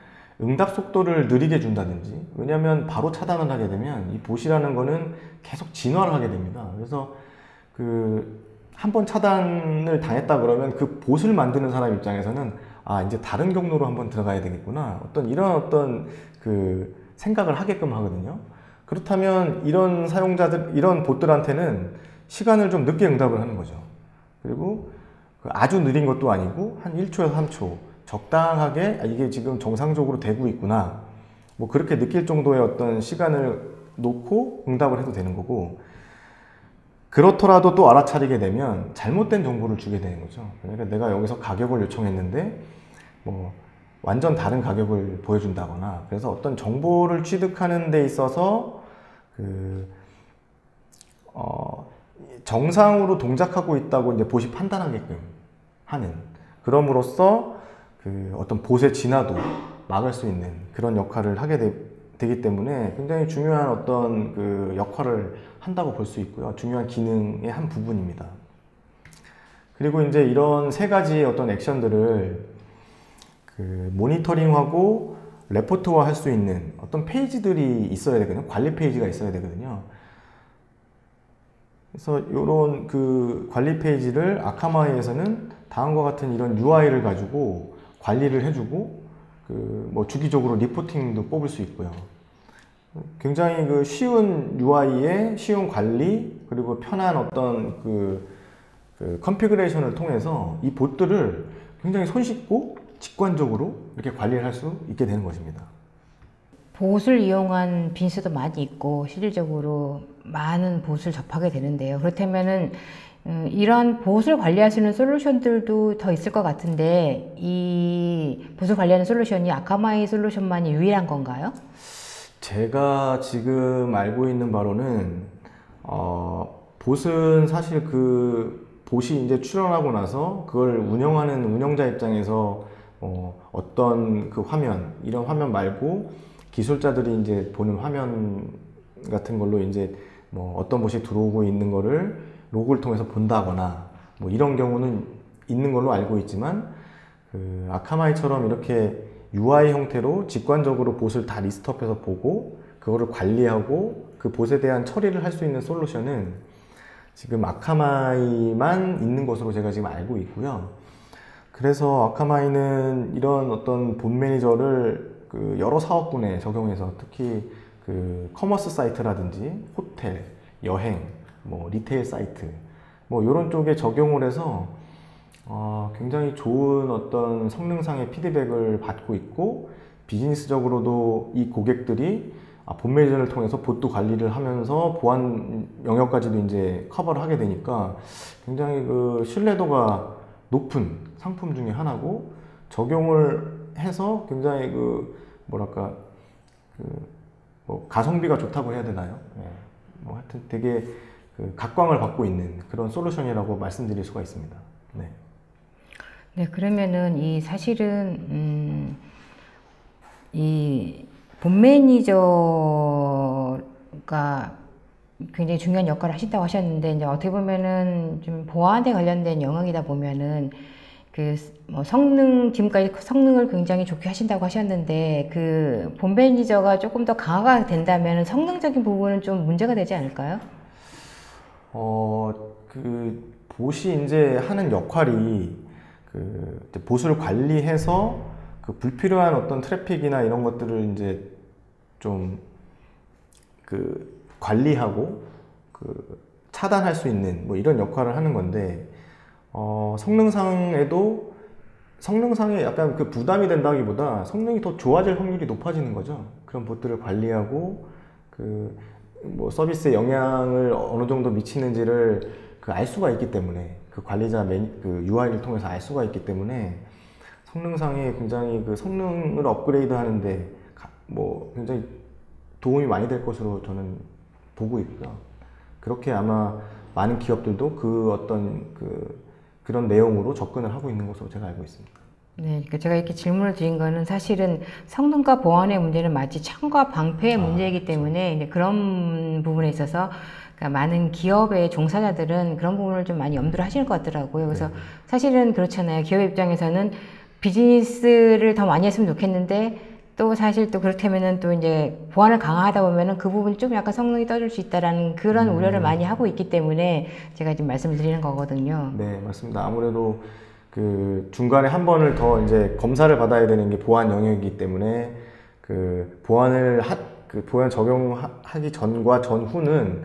[SPEAKER 2] 응답 속도를 느리게 준다든지, 왜냐하면 바로 차단을 하게 되면 이 봇이라는 거는 계속 진화를 하게 됩니다. 그래서 한번 차단을 당했다 그러면 그 봇을 만드는 사람 입장에서는 이제 다른 경로로 한번 들어가야 되겠구나, 이런 생각을 하게끔 하거든요. 그렇다면 이런 사용자들, 이런 봇들한테는 시간을 좀 늦게 응답을 하는 거죠. 그리고 아주 느린 것도 아니고 한 1초에서 3초 적당하게 이게 지금 정상적으로 되고 있구나, 그렇게 느낄 정도의 어떤 시간을 놓고 응답을 해도 되는 거고, 그렇더라도 또 알아차리게 되면 잘못된 정보를 주게 되는 거죠. 그러니까 내가 여기서 가격을 요청했는데 완전 다른 가격을 보여준다거나, 그래서 어떤 정보를 취득하는 데 있어서 정상으로 동작하고 있다고 이제 봇이 판단하게끔 하는, 그럼으로써 어떤 봇의 진화도 막을 수 있는 그런 역할을 하게 되기 때문에 굉장히 중요한 어떤 역할을 한다고 볼 수 있고요. 중요한 기능의 한 부분입니다. 그리고 이제 이런 세 가지의 어떤 액션들을 모니터링하고 레포트화 할 수 있는 어떤 페이지들이 있어야 되거든요. 관리 페이지가 있어야 되거든요. 그래서 이런 관리 페이지를 아카마이에서는 다음과 같은 이런 UI를 가지고 관리를 해주고 주기적으로 리포팅도 뽑을 수 있고요. 굉장히 쉬운 UI에 쉬운 관리, 그리고 편한 어떤 컨피그레이션을 통해서 이 봇들을 굉장히 손쉽고 직관적으로 이렇게 관리를 할 수 있게 되는 것입니다.
[SPEAKER 1] 봇을 이용한 빈스도 많이 있고 실질적으로 많은 봇을 접하게 되는데요. 그렇다면은 이런 봇을 관리할 수 있는 솔루션들도 더 있을 것 같은데 이 봇을 관리하는 솔루션이 아카마이 솔루션만이 유일한 건가요?
[SPEAKER 2] 제가 지금 알고 있는 바로는 봇은 사실 그 봇이 이제 출원하고 나서 그걸 운영하는 운영자 입장에서 어떤 그 화면, 이런 화면 말고 기술자들이 이제 보는 화면 같은 걸로 이제 뭐 어떤 봇이 들어오고 있는 거를 로그를 통해서 본다거나 뭐 이런 경우는 있는 걸로 알고 있지만 그 아카마이처럼 이렇게 UI 형태로 직관적으로 봇을 다 리스트업해서 보고 그거를 관리하고 그 봇에 대한 처리를 할 수 있는 솔루션은 지금 아카마이만 있는 것으로 제가 지금 알고 있고요. 그래서 아카마이는 이런 어떤 봇 매니저를 그 여러 사업군에 적용해서 특히 그 커머스 사이트라든지 호텔, 여행, 뭐 리테일 사이트 뭐 이런 쪽에 적용을 해서 굉장히 좋은 어떤 성능상의 피드백을 받고 있고 비즈니스적으로도 이 고객들이 봇 매니저를 통해서 봇도 관리를 하면서 보안 영역까지도 이제 커버를 하게 되니까 굉장히 그 신뢰도가 높은 상품 중에 하나고 적용을 해서 굉장히 그 뭐랄까 뭐 가성비가 좋다고 해야 되나요? 네. 뭐 하여튼 되게 그 각광을 받고 있는 그런 솔루션이라고 말씀드릴 수가 있습니다. 네.
[SPEAKER 1] 네, 그러면은 이 사실은 이 본 매니저가 굉장히 중요한 역할을 하신다고 하셨는데 이제 어떻게 보면은 좀 보안에 관련된 영역이다 보면은 그 뭐 성능 지금까지 성능을 굉장히 좋게 하신다고 하셨는데 그 본 매니저가 조금 더 강화가 된다면 성능적인 부분은 좀 문제가 되지 않을까요?
[SPEAKER 2] 그 봇이 이제 하는 역할이 그 이제 봇을 관리해서 그 불필요한 어떤 트래픽이나 이런 것들을 이제 좀 그 관리하고 그 차단할 수 있는 뭐 이런 역할을 하는 건데 성능상에 약간 그 부담이 된다기보다 성능이 더 좋아질 확률이 높아지는 거죠. 그런 봇들을 관리하고 그 뭐 서비스에 영향을 어느 정도 미치는지를 그 알 수가 있기 때문에 그 관리자 그 UI를 통해서 알 수가 있기 때문에 성능상에 굉장히 그 성능을 업그레이드 하는데 뭐 굉장히 도움이 많이 될 것으로 저는 보고 있고요. 그렇게 아마 많은 기업들도 그 어떤 그런 내용으로 접근을 하고 있는 것으로 제가 알고 있습니다.
[SPEAKER 1] 네, 그러니까 제가 이렇게 질문을 드린 거는 사실은 성능과 보안의 문제는 마치 창과 방패의 문제이기 때문에 이제 그런 부분에 있어서 그러니까 많은 기업의 종사자들은 그런 부분을 좀 많이 염두를 하시는 것 같더라고요. 그래서
[SPEAKER 2] 네.
[SPEAKER 1] 사실은 그렇잖아요. 기업 입장에서는 비즈니스를 더 많이 했으면 좋겠는데 또 사실 또 그렇다면은 또 이제 보안을 강화하다 보면은 그 부분이 좀 약간 성능이 떨어질 수 있다라는 그런 우려를 많이 하고 있기 때문에 제가 지금 말씀을 드리는 거거든요.
[SPEAKER 2] 네, 맞습니다. 아무래도 그 중간에 한 번을 더 이제 검사를 받아야 되는 게 보안 영역이기 때문에 그 보안 적용하기 전과 전후는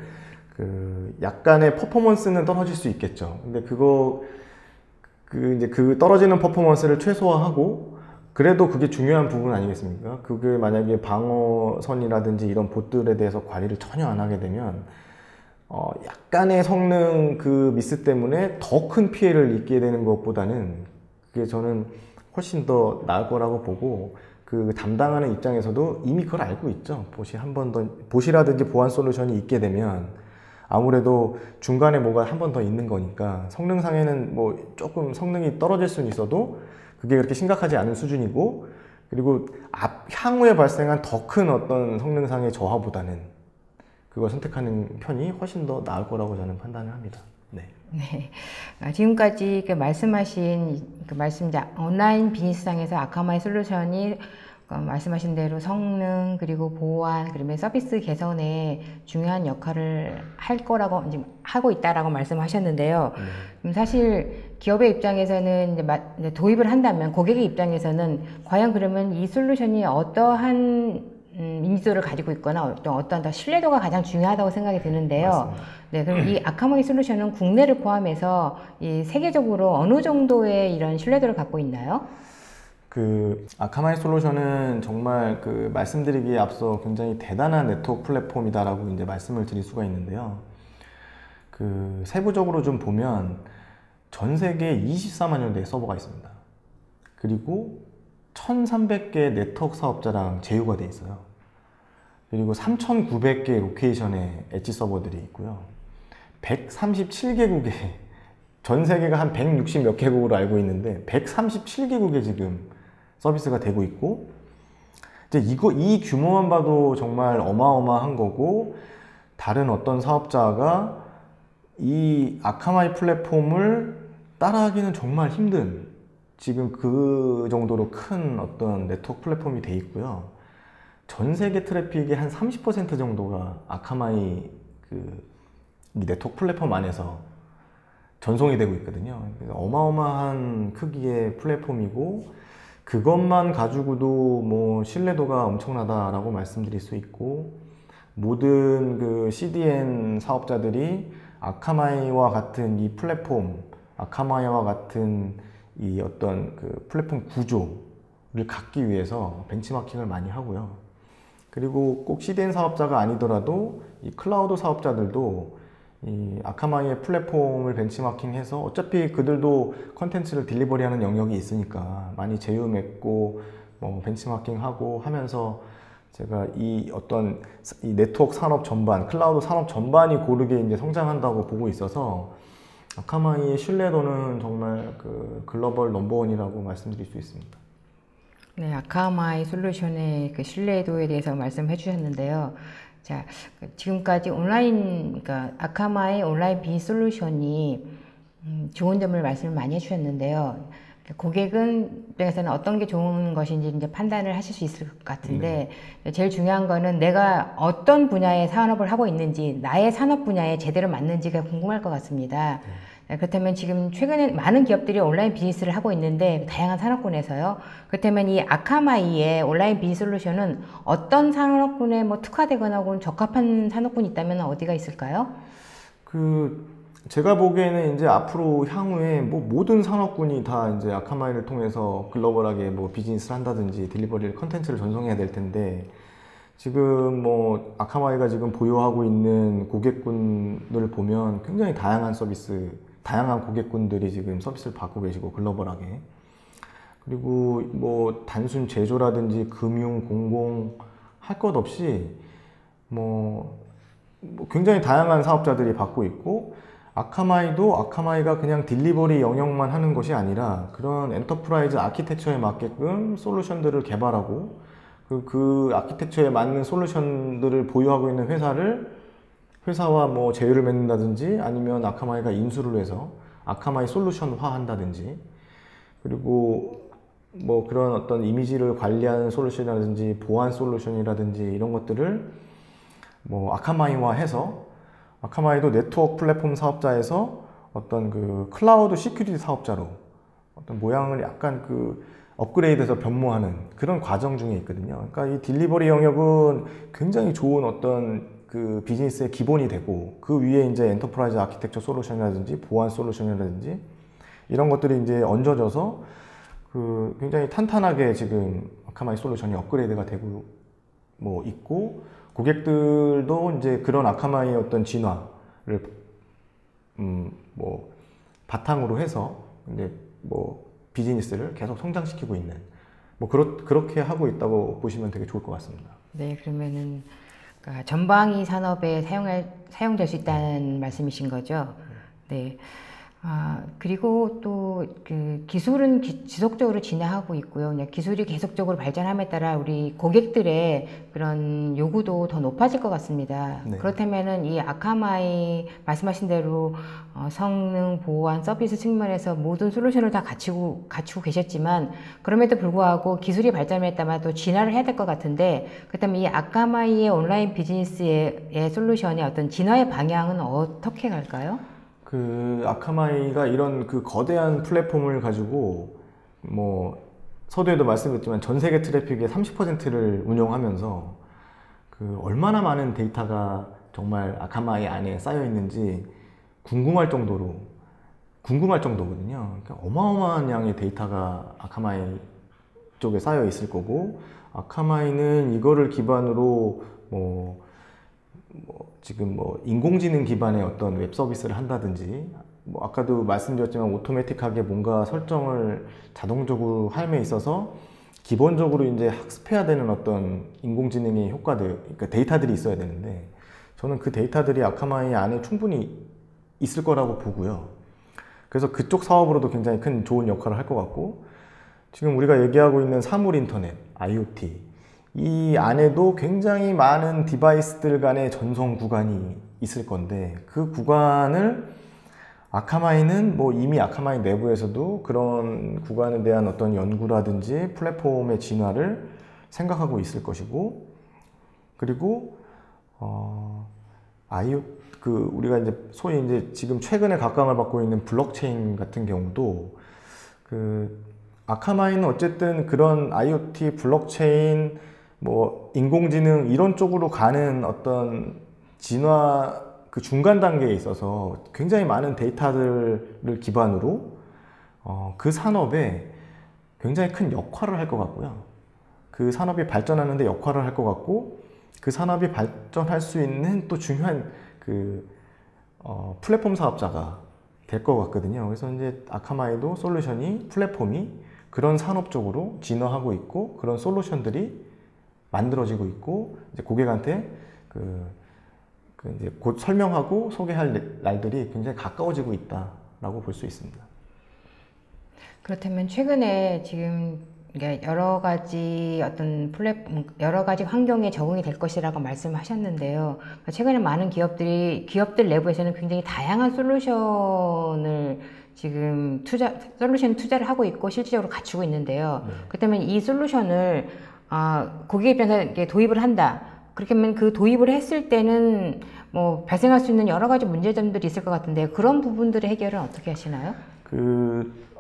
[SPEAKER 2] 그 약간의 퍼포먼스는 떨어질 수 있겠죠. 근데 이제 그 떨어지는 퍼포먼스를 최소화하고 그래도 그게 중요한 부분 아니겠습니까? 그게 만약에 방어선이라든지 이런 봇들에 대해서 관리를 전혀 안 하게 되면 약간의 성능 그 미스 때문에 더 큰 피해를 입게 되는 것보다는 그게 저는 훨씬 더 나을 거라고 보고 그 담당하는 입장에서도 이미 그걸 알고 있죠. 봇이라든지 보안 솔루션이 있게 되면 아무래도 중간에 뭐가 한 번 더 있는 거니까 성능상에는 뭐 조금 성능이 떨어질 수는 있어도 그게 그렇게 심각하지 않은 수준이고 그리고 향후에 발생한 더 큰 어떤 성능상의 저하보다는 그걸 선택하는 편이 훨씬 더 나을 거라고 저는 판단을 합니다. 네.
[SPEAKER 1] 네. 지금까지 말씀하신 온라인 비즈니스상에서 아카마이 솔루션이 말씀하신 대로 성능 그리고 보안 그리고 서비스 개선에 중요한 역할을 할 거라고 이제 하고 있다라고 말씀하셨는데요. 사실 기업의 입장에서는 이제 도입을 한다면 고객의 입장에서는 과연 그러면 이 솔루션이 어떠한 인지도를 가지고 있거나 어떤 더 신뢰도가 가장 중요하다고 생각이 드는데요.
[SPEAKER 2] 맞습니다.
[SPEAKER 1] 네, 그럼 이 아카마이 솔루션은 국내를 포함해서 이 세계적으로 어느 정도의 이런 신뢰도를 갖고 있나요?
[SPEAKER 2] 그 아카마이 솔루션은 정말 그 말씀드리기에 앞서 굉장히 대단한 네트워크 플랫폼이다라고 이제 말씀을 드릴 수가 있는데요. 그 세부적으로 좀 보면 전 세계에 24만 여 대의 서버가 있습니다. 그리고 1,300개 네트워크 사업자랑 제휴가 돼 있어요. 그리고 3,900개 로케이션의 엣지 서버들이 있고요. 137개국에 전 세계가 한 160 몇 개국으로 알고 있는데 137개국에 지금 서비스가 되고 있고, 이제 이 규모만 봐도 정말 어마어마한 거고, 다른 어떤 사업자가 이 아카마이 플랫폼을 따라하기는 정말 힘든, 지금 그 정도로 큰 어떤 네트워크 플랫폼이 돼 있고요. 전 세계 트래픽의 한 30% 정도가 아카마이 이 네트워크 플랫폼 안에서 전송이 되고 있거든요. 어마어마한 크기의 플랫폼이고, 그것만 가지고도 뭐 신뢰도가 엄청나다라고 말씀드릴 수 있고, 모든 그 CDN 사업자들이 아카마이와 같은 이 플랫폼, 아카마이와 같은 이 어떤 그 플랫폼 구조를 갖기 위해서 벤치마킹을 많이 하고요. 그리고 꼭 CDN 사업자가 아니더라도 이 클라우드 사업자들도 이 아카마이의 플랫폼을 벤치마킹해서, 어차피 그들도 컨텐츠를 딜리버리하는 영역이 있으니까 많이 제휴 맺고 뭐 벤치마킹하고 하면서, 제가 이 어떤 이 네트워크 산업 전반, 클라우드 산업 전반이 고르게 이제 성장한다고 보고 있어서 아카마이의 신뢰도는 정말 그 글로벌 넘버원이라고 말씀드릴 수 있습니다.
[SPEAKER 1] 네, 아카마이 솔루션의 그 신뢰도에 대해서 말씀해 주셨는데요. 자, 지금까지 그러니까 아카마이 온라인 비즈니스 솔루션이 좋은 점을 말씀을 많이 해주셨는데요. 고객은 입장에서는 어떤 게 좋은 것인지 이제 판단을 하실 수 있을 것 같은데, 제일 중요한 거는 내가 어떤 분야의 산업을 하고 있는지, 나의 산업 분야에 제대로 맞는지가 궁금할 것 같습니다. 그렇다면 지금 최근에 많은 기업들이 온라인 비즈니스를 하고 있는데, 다양한 산업군에서요. 그렇다면 이 아카마이의 온라인 비즈니스 솔루션은 어떤 산업군에 뭐 특화되거나 혹은 적합한 산업군이 있다면 어디가 있을까요?
[SPEAKER 2] 제가 보기에는 이제 앞으로 향후에 뭐 모든 산업군이 다 이제 아카마이를 통해서 글로벌하게 뭐 비즈니스를 한다든지 딜리버리 컨텐츠를 전송해야 될 텐데, 지금 뭐 아카마이가 지금 보유하고 있는 고객군들을 보면 굉장히 다양한 서비스, 다양한 고객군들이 지금 서비스를 받고 계시고, 글로벌하게. 그리고 뭐 단순 제조라든지 금융, 공공 할 것 없이 뭐 굉장히 다양한 사업자들이 받고 있고, 아카마이가 그냥 딜리버리 영역만 하는 것이 아니라 그런 엔터프라이즈 아키텍처에 맞게끔 솔루션들을 개발하고, 그 아키텍처에 맞는 솔루션들을 보유하고 있는 회사와 뭐 제휴를 맺는다든지, 아니면 아카마이가 인수를 해서 아카마이 솔루션화 한다든지, 그리고 뭐 그런 어떤 이미지를 관리하는 솔루션이라든지 보안 솔루션이라든지 이런 것들을 뭐 아카마이화 해서, 아카마이도 네트워크 플랫폼 사업자에서 어떤 그 클라우드 시큐리티 사업자로 어떤 모양을 약간 그 업그레이드해서 변모하는 그런 과정 중에 있거든요. 그러니까 이 딜리버리 영역은 굉장히 좋은 어떤 그 비즈니스의 기본이 되고, 그 위에 이제 엔터프라이즈 아키텍처 솔루션이라든지 보안 솔루션이라든지 이런 것들이 이제 얹어져서 그 굉장히 탄탄하게 지금 아카마이 솔루션이 업그레이드가 되고 뭐 있고, 고객들도 이제 그런 아카마이의 어떤 진화를 뭐 바탕으로 해서 이제 뭐 비즈니스를 계속 성장시키고 있는, 뭐 그렇게 하고 있다고 보시면 되게 좋을 것 같습니다.
[SPEAKER 1] 네, 그러면은 그러니까 전방위 산업에 사용될 수 있다는 말씀이신 거죠. 네. 그리고 또 그 기술은 지속적으로 진화하고 있고요. 기술이 계속적으로 발전함에 따라 우리 고객들의 그런 요구도 더 높아질 것 같습니다.
[SPEAKER 2] 네.
[SPEAKER 1] 그렇다면은 이 아카마이 말씀하신 대로 성능, 보안, 서비스 측면에서 모든 솔루션을 다 갖추고 계셨지만, 그럼에도 불구하고 기술이 발전에 따라 또 진화를 해야 될 것 같은데, 그렇다면 이 아카마이의 온라인 비즈니스의 솔루션의 어떤 진화의 방향은 어떻게 갈까요?
[SPEAKER 2] 그 아카마이가 이런 그 거대한 플랫폼을 가지고 뭐 서두에도 말씀드렸지만 전 세계 트래픽의 30%를 운영하면서 그 얼마나 많은 데이터가 정말 아카마이 안에 쌓여 있는지 궁금할 정도거든요. 그러니까 어마어마한 양의 데이터가 아카마이 쪽에 쌓여 있을 거고, 아카마이는 이거를 기반으로 지금 인공지능 기반의 어떤 웹 서비스를 한다든지, 아까도 말씀드렸지만 오토매틱하게 뭔가 설정을 자동적으로 함에 있어서 기본적으로 이제 학습해야 되는 어떤 인공지능의 효과들, 그러니까 데이터들이 있어야 되는데, 저는 그 데이터들이 아카마이 안에 충분히 있을 거라고 보고요. 그래서 그쪽 사업으로도 굉장히 큰 좋은 역할을 할 것 같고, 지금 우리가 얘기하고 있는 사물 인터넷, IoT, 이 안에도 굉장히 많은 디바이스들 간의 전송 구간이 있을 건데, 그 구간을 아카마이는 이미 아카마이 내부에서도 그런 구간에 대한 어떤 연구라든지 플랫폼의 진화를 생각하고 있을 것이고, 그리고 우리가 이제 소위 이제 지금 최근에 각광을 받고 있는 블록체인 같은 경우도, 아카마이는 어쨌든 그런 IoT, 블록체인, 인공지능 이런 쪽으로 가는 어떤 진화 그 중간 단계에 있어서 굉장히 많은 데이터들을 기반으로 그 산업에 굉장히 큰 역할을 할 것 같고요. 그 산업이 발전하는 데 역할을 할 것 같고, 그 산업이 발전할 수 있는 또 중요한 플랫폼 사업자가 될 것 같거든요. 그래서 이제 아카마이도 솔루션이, 플랫폼이 그런 산업 쪽으로 진화하고 있고, 그런 솔루션들이 만들어지고 있고, 이제 고객한테 이제 곧 설명하고 소개할 날들이 굉장히 가까워지고 있다라고 볼 수 있습니다.
[SPEAKER 1] 그렇다면 최근에 지금 여러 가지 어떤 플랫폼, 여러 가지 환경에 적응이 될 것이라고 말씀하셨는데요. 최근에 많은 기업들 내부에서는 굉장히 다양한 솔루션을 지금 투자를 하고 있고 실질적으로 갖추고 있는데요. 그렇다면 이 솔루션을 고객 입장에서 도입을 한다. 그렇게 하면 그 도입을 했을 때는 발생할 수 있는 여러 가지 문제점들이 있을 것 같은데, 그런 부분들의 해결은 어떻게 하시나요?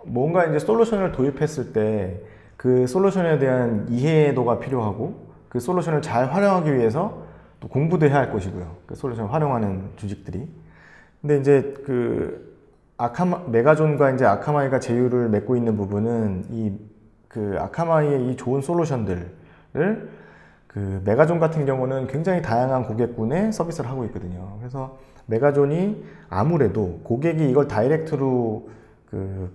[SPEAKER 2] 뭔가 이제 솔루션을 도입했을 때 그 솔루션에 대한 이해도가 필요하고, 그 솔루션을 잘 활용하기 위해서 또 공부도 해야 할 것이고요. 그 솔루션을 활용하는 조직들이. 근데 이제 메가존과 이제 아카마이가 제휴를 맺고 있는 부분은 아카마이의 이 좋은 솔루션들을 메가존 같은 경우는 굉장히 다양한 고객군에 서비스를 하고 있거든요. 그래서 메가존이 아무래도 고객이 이걸 다이렉트로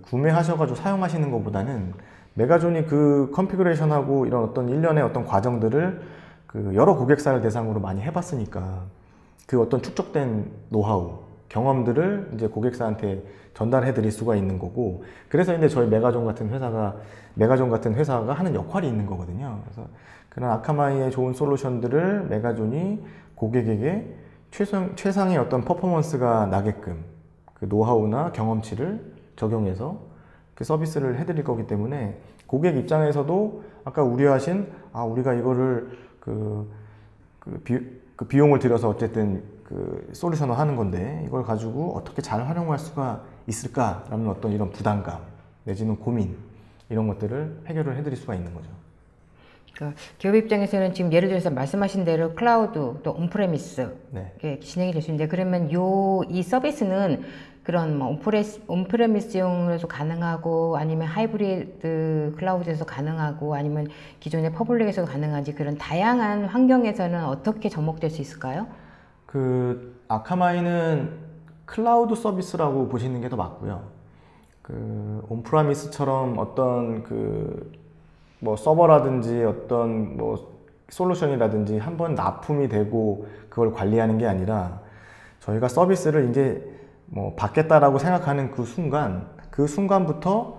[SPEAKER 2] 구매하셔가지고 사용하시는 것보다는 메가존이 그 컨피그레이션하고 이런 어떤 일련의 어떤 과정들을 여러 고객사를 대상으로 많이 해봤으니까 그 어떤 축적된 노하우, 경험들을 이제 고객사한테 전달해 드릴 수가 있는 거고, 그래서 이제 저희 메가존 같은 회사가 하는 역할이 있는 거거든요. 그래서 그런 아카마이의 좋은 솔루션들을 메가존이 고객에게 최상의 어떤 퍼포먼스가 나게끔 그 노하우나 경험치를 적용해서 그 서비스를 해드릴 거기 때문에, 고객 입장에서도 아까 우려하신 우리가 이거를 비용을 들여서 어쨌든 솔루션을 하는 건데 이걸 가지고 어떻게 잘 활용할 수가 있을까라는 어떤 이런 부담감 내지는 고민, 이런 것들을 해결을 해드릴 수가 있는 거죠.
[SPEAKER 1] 기업 입장에서는 지금 예를 들어서 말씀하신 대로 클라우드 또 온프레미스 진행이 될 수 있는데, 그러면 이 서비스는 그런 온프레미스용으로도 가능하고, 아니면 하이브리드 클라우드에서 가능하고, 아니면 기존의 퍼블릭에서도 가능한지, 그런 다양한 환경에서는 어떻게 접목될 수 있을까요?
[SPEAKER 2] 아카마이는 클라우드 서비스라고 보시는 게 더 맞고요. 온프레미스처럼 어떤 서버라든지 어떤 솔루션이라든지 한번 납품이 되고 그걸 관리하는 게 아니라, 저희가 서비스를 이제 받겠다라고 생각하는 그 순간부터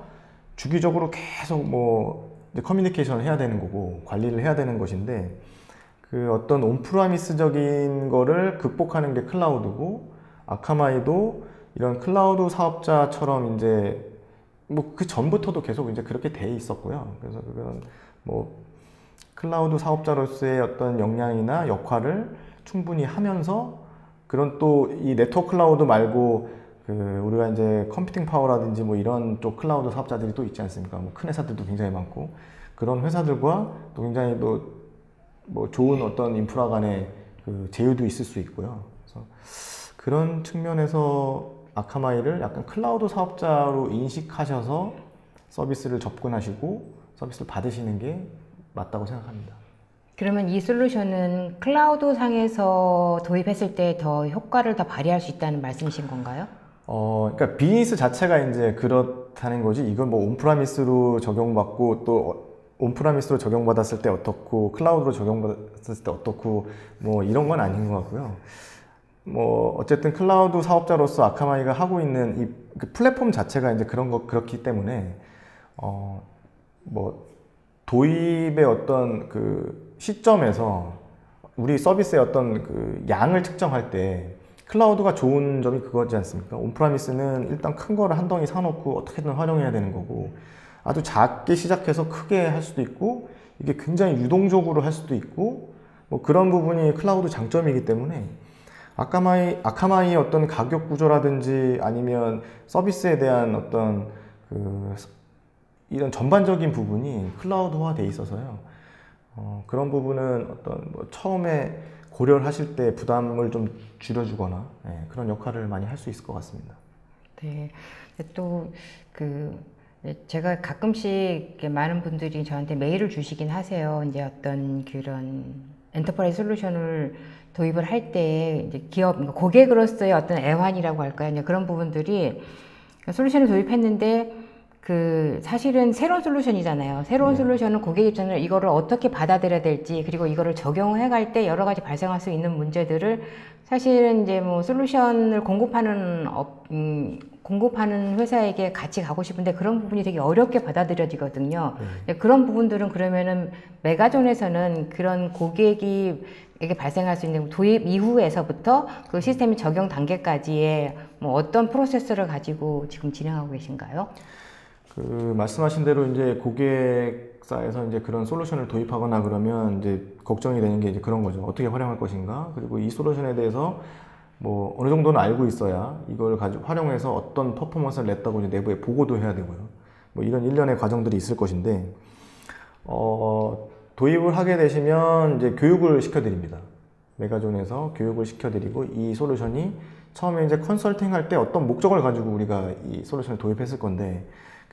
[SPEAKER 2] 주기적으로 계속 이제 커뮤니케이션을 해야 되는 거고 관리를 해야 되는 것인데, 어떤 온프라미스적인 거를 극복하는 게 클라우드고, 아카마이도 이런 클라우드 사업자처럼 이제 그 전부터도 계속 이제 그렇게 돼 있었고요. 그래서 그건 클라우드 사업자로서의 어떤 역량이나 역할을 충분히 하면서, 그런 또 이 네트워크 클라우드 말고 우리가 이제 컴퓨팅 파워라든지 이런 쪽 클라우드 사업자들이 또 있지 않습니까? 큰 회사들도 굉장히 많고, 그런 회사들과 또 굉장히 좋은 어떤 인프라 간의 제휴도 있을 수 있고요. 그래서 그런 측면에서 아카마이를 약간 클라우드 사업자로 인식하셔서 서비스를 접근하시고 서비스를 받으시는 게 맞다고 생각합니다.
[SPEAKER 1] 그러면 이 솔루션은 클라우드 상에서 도입했을 때 더 효과를 더 발휘할 수 있다는 말씀이신 건가요?
[SPEAKER 2] 그러니까 비즈니스 자체가 이제 그렇다는 거지. 이건 뭐 온프라미스로 적용받고 또 온프라미스로 적용받았을 때 어떻고 클라우드로 적용받았을 때 어떻고 뭐 이런 건 아닌 것 같고요. 뭐 어쨌든 클라우드 사업자로서 아카마이가 하고 있는 이 그 플랫폼 자체가 이제 그렇기 때문에 뭐 도입의 어떤 그 시점에서 우리 서비스의 어떤 그 양을 측정할 때 클라우드가 좋은 점이 그거지 않습니까? 온프라미스는 일단 큰 거를 한 덩이 사놓고 어떻게든 활용해야 되는 거고, 아주 작게 시작해서 크게 할 수도 있고, 이게 굉장히 유동적으로 할 수도 있고, 뭐 그런 부분이 클라우드 장점이기 때문에 아카마이의 어떤 가격 구조라든지 아니면 서비스에 대한 어떤 이런 전반적인 부분이 클라우드화 돼 있어서요. 그런 부분은 어떤 뭐 처음에 고려를 하실 때 부담을 좀 줄여주거나 그런 역할을 많이 할 수 있을 것 같습니다.
[SPEAKER 1] 네. 또 제가 가끔씩 이렇게 많은 분들이 저한테 메일을 주시긴 하세요. 이제 어떤 그런 엔터프라이즈 솔루션을 도입을 할 때 이제 고객으로서의 어떤 애환이라고 할까요? 이제 그런 부분들이 솔루션을 도입했는데 사실은 새로운 솔루션이잖아요. 새로운 솔루션은 고객 입장에서 이거를 어떻게 받아들여야 될지, 그리고 이거를 적용해 갈 때 여러 가지 발생할 수 있는 문제들을 사실은 이제 뭐 솔루션을 공급하는 회사에게 같이 가고 싶은데 그런 부분이 되게 어렵게 받아들여지거든요. 그런 부분들은 그러면은 메가존에서는 그런 고객이 이게 발생할 수 있는 도입 이후에서부터 그 시스템이 적용 단계까지의 뭐 어떤 프로세스를 가지고 지금 진행하고 계신가요?
[SPEAKER 2] 말씀하신 대로 이제 고객사에서 이제 그런 솔루션을 도입하거나 그러면 이제 걱정이 되는 게 이제 그런 거죠. 어떻게 활용할 것인가? 그리고 이 솔루션에 대해서 뭐 어느 정도는 알고 있어야 이걸 가지고 활용해서 어떤 퍼포먼스를 냈다고 이제 내부에 보고도 해야 되고요. 뭐 이런 일련의 과정들이 있을 것인데, 도입을 하게 되시면 이제 교육을 시켜드립니다. 메가존에서 교육을 시켜드리고, 이 솔루션이 처음에 이제 컨설팅 할 때 어떤 목적을 가지고 우리가 이 솔루션을 도입했을 건데,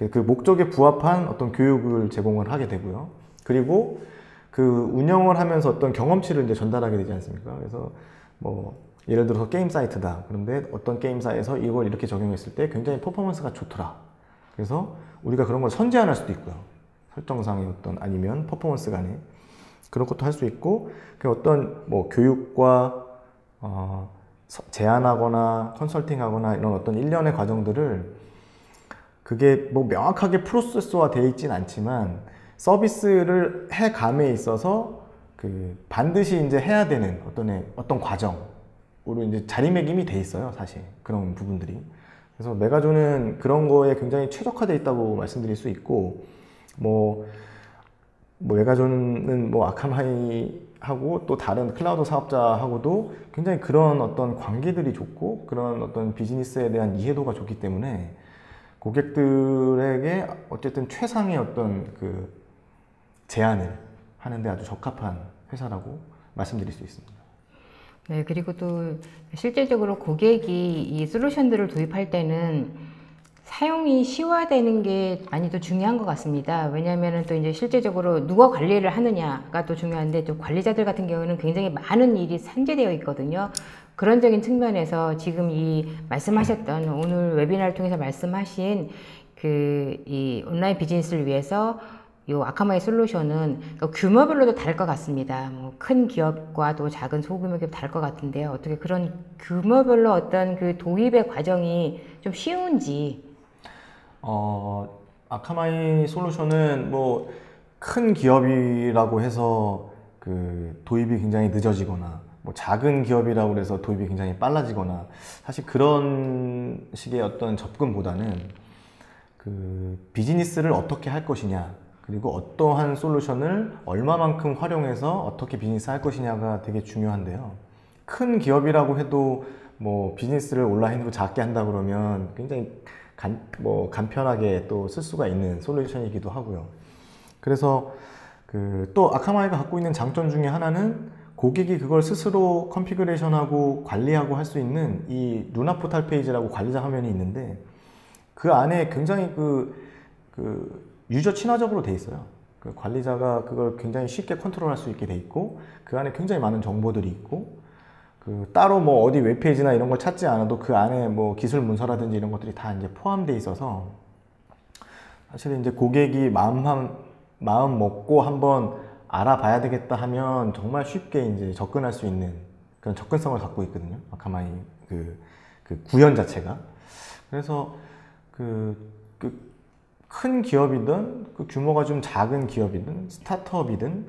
[SPEAKER 2] 그 목적에 부합한 어떤 교육을 제공을 하게 되고요. 그리고 그 운영을 하면서 어떤 경험치를 이제 전달하게 되지 않습니까? 그래서 뭐 예를 들어서 게임 사이트다. 그런데 어떤 게임사에서 이걸 이렇게 적용했을 때 굉장히 퍼포먼스가 좋더라. 그래서 우리가 그런 걸 선제할 수도 있고요. 설정상의 어떤 아니면 퍼포먼스 간에 그런 것도 할 수 있고, 그 어떤 뭐 교육과 제안하거나 컨설팅하거나 이런 어떤 일련의 과정들을 그게 뭐 명확하게 프로세스화 되어 있진 않지만 서비스를 해감에 있어서 반드시 이제 해야 되는 어떤 과정으로 이제 자리매김이 돼 있어요, 사실 그런 부분들이. 그래서 메가존은 그런 거에 굉장히 최적화되어 있다고 말씀드릴 수 있고, 뭐 메가존은 뭐 아카마이하고 또 다른 클라우드 사업자하고도 굉장히 그런 어떤 관계들이 좋고 그런 어떤 비즈니스에 대한 이해도가 좋기 때문에 고객들에게 어쨌든 최상의 어떤 제안을 하는데 아주 적합한 회사라고 말씀드릴 수 있습니다.
[SPEAKER 1] 네, 그리고 또 실질적으로 고객이 이 솔루션들을 도입할 때는 사용이 쉬워되는 게 많이 또 중요한 것 같습니다. 왜냐하면 또 이제 실제적으로 누가 관리를 하느냐가 또 중요한데, 또 관리자들 같은 경우는 굉장히 많은 일이 산재되어 있거든요. 그런적인 측면에서 지금 이 말씀하셨던 오늘 웨비나를 통해서 말씀하신 이 온라인 비즈니스를 위해서 이 아카마이 솔루션은 규모별로도 다를 것 같습니다. 뭐 큰 기업과 또 작은 소규모 기업 다를 것 같은데요. 어떻게 그런 규모별로 어떤 도입의 과정이 좀 쉬운지.
[SPEAKER 2] 아카마이 솔루션은 뭐 큰 기업이라고 해서 도입이 굉장히 늦어지거나, 뭐 작은 기업이라고 해서 도입이 굉장히 빨라지거나, 사실 그런 식의 어떤 접근보다는 비즈니스를 어떻게 할 것이냐, 그리고 어떠한 솔루션을 얼마만큼 활용해서 어떻게 비즈니스 할 것이냐가 되게 중요한데요. 큰 기업이라고 해도 뭐 비즈니스를 온라인으로 작게 한다 그러면 굉장히 간편하게 또 쓸 수가 있는 솔루션이기도 하고요. 그래서 또 아카마이가 갖고 있는 장점 중에 하나는 고객이 그걸 스스로 컨피그레이션하고 관리하고 할 수 있는 이 루나 포탈 페이지라고 관리자 화면이 있는데, 그 안에 굉장히 유저 친화적으로 돼 있어요. 그 관리자가 그걸 굉장히 쉽게 컨트롤할 수 있게 돼 있고 그 안에 굉장히 많은 정보들이 있고 그 따로 뭐 어디 웹페이지나 이런 걸 찾지 않아도 그 안에 뭐 기술 문서라든지 이런 것들이 다 이제 포함되어 있어서 사실 이제 고객이 마음 먹고 한번 알아봐야 되겠다 하면 정말 쉽게 이제 접근할 수 있는 그런 접근성을 갖고 있거든요. 아카마이 그 구현 자체가. 그래서 큰 기업이든 그 규모가 좀 작은 기업이든 스타트업이든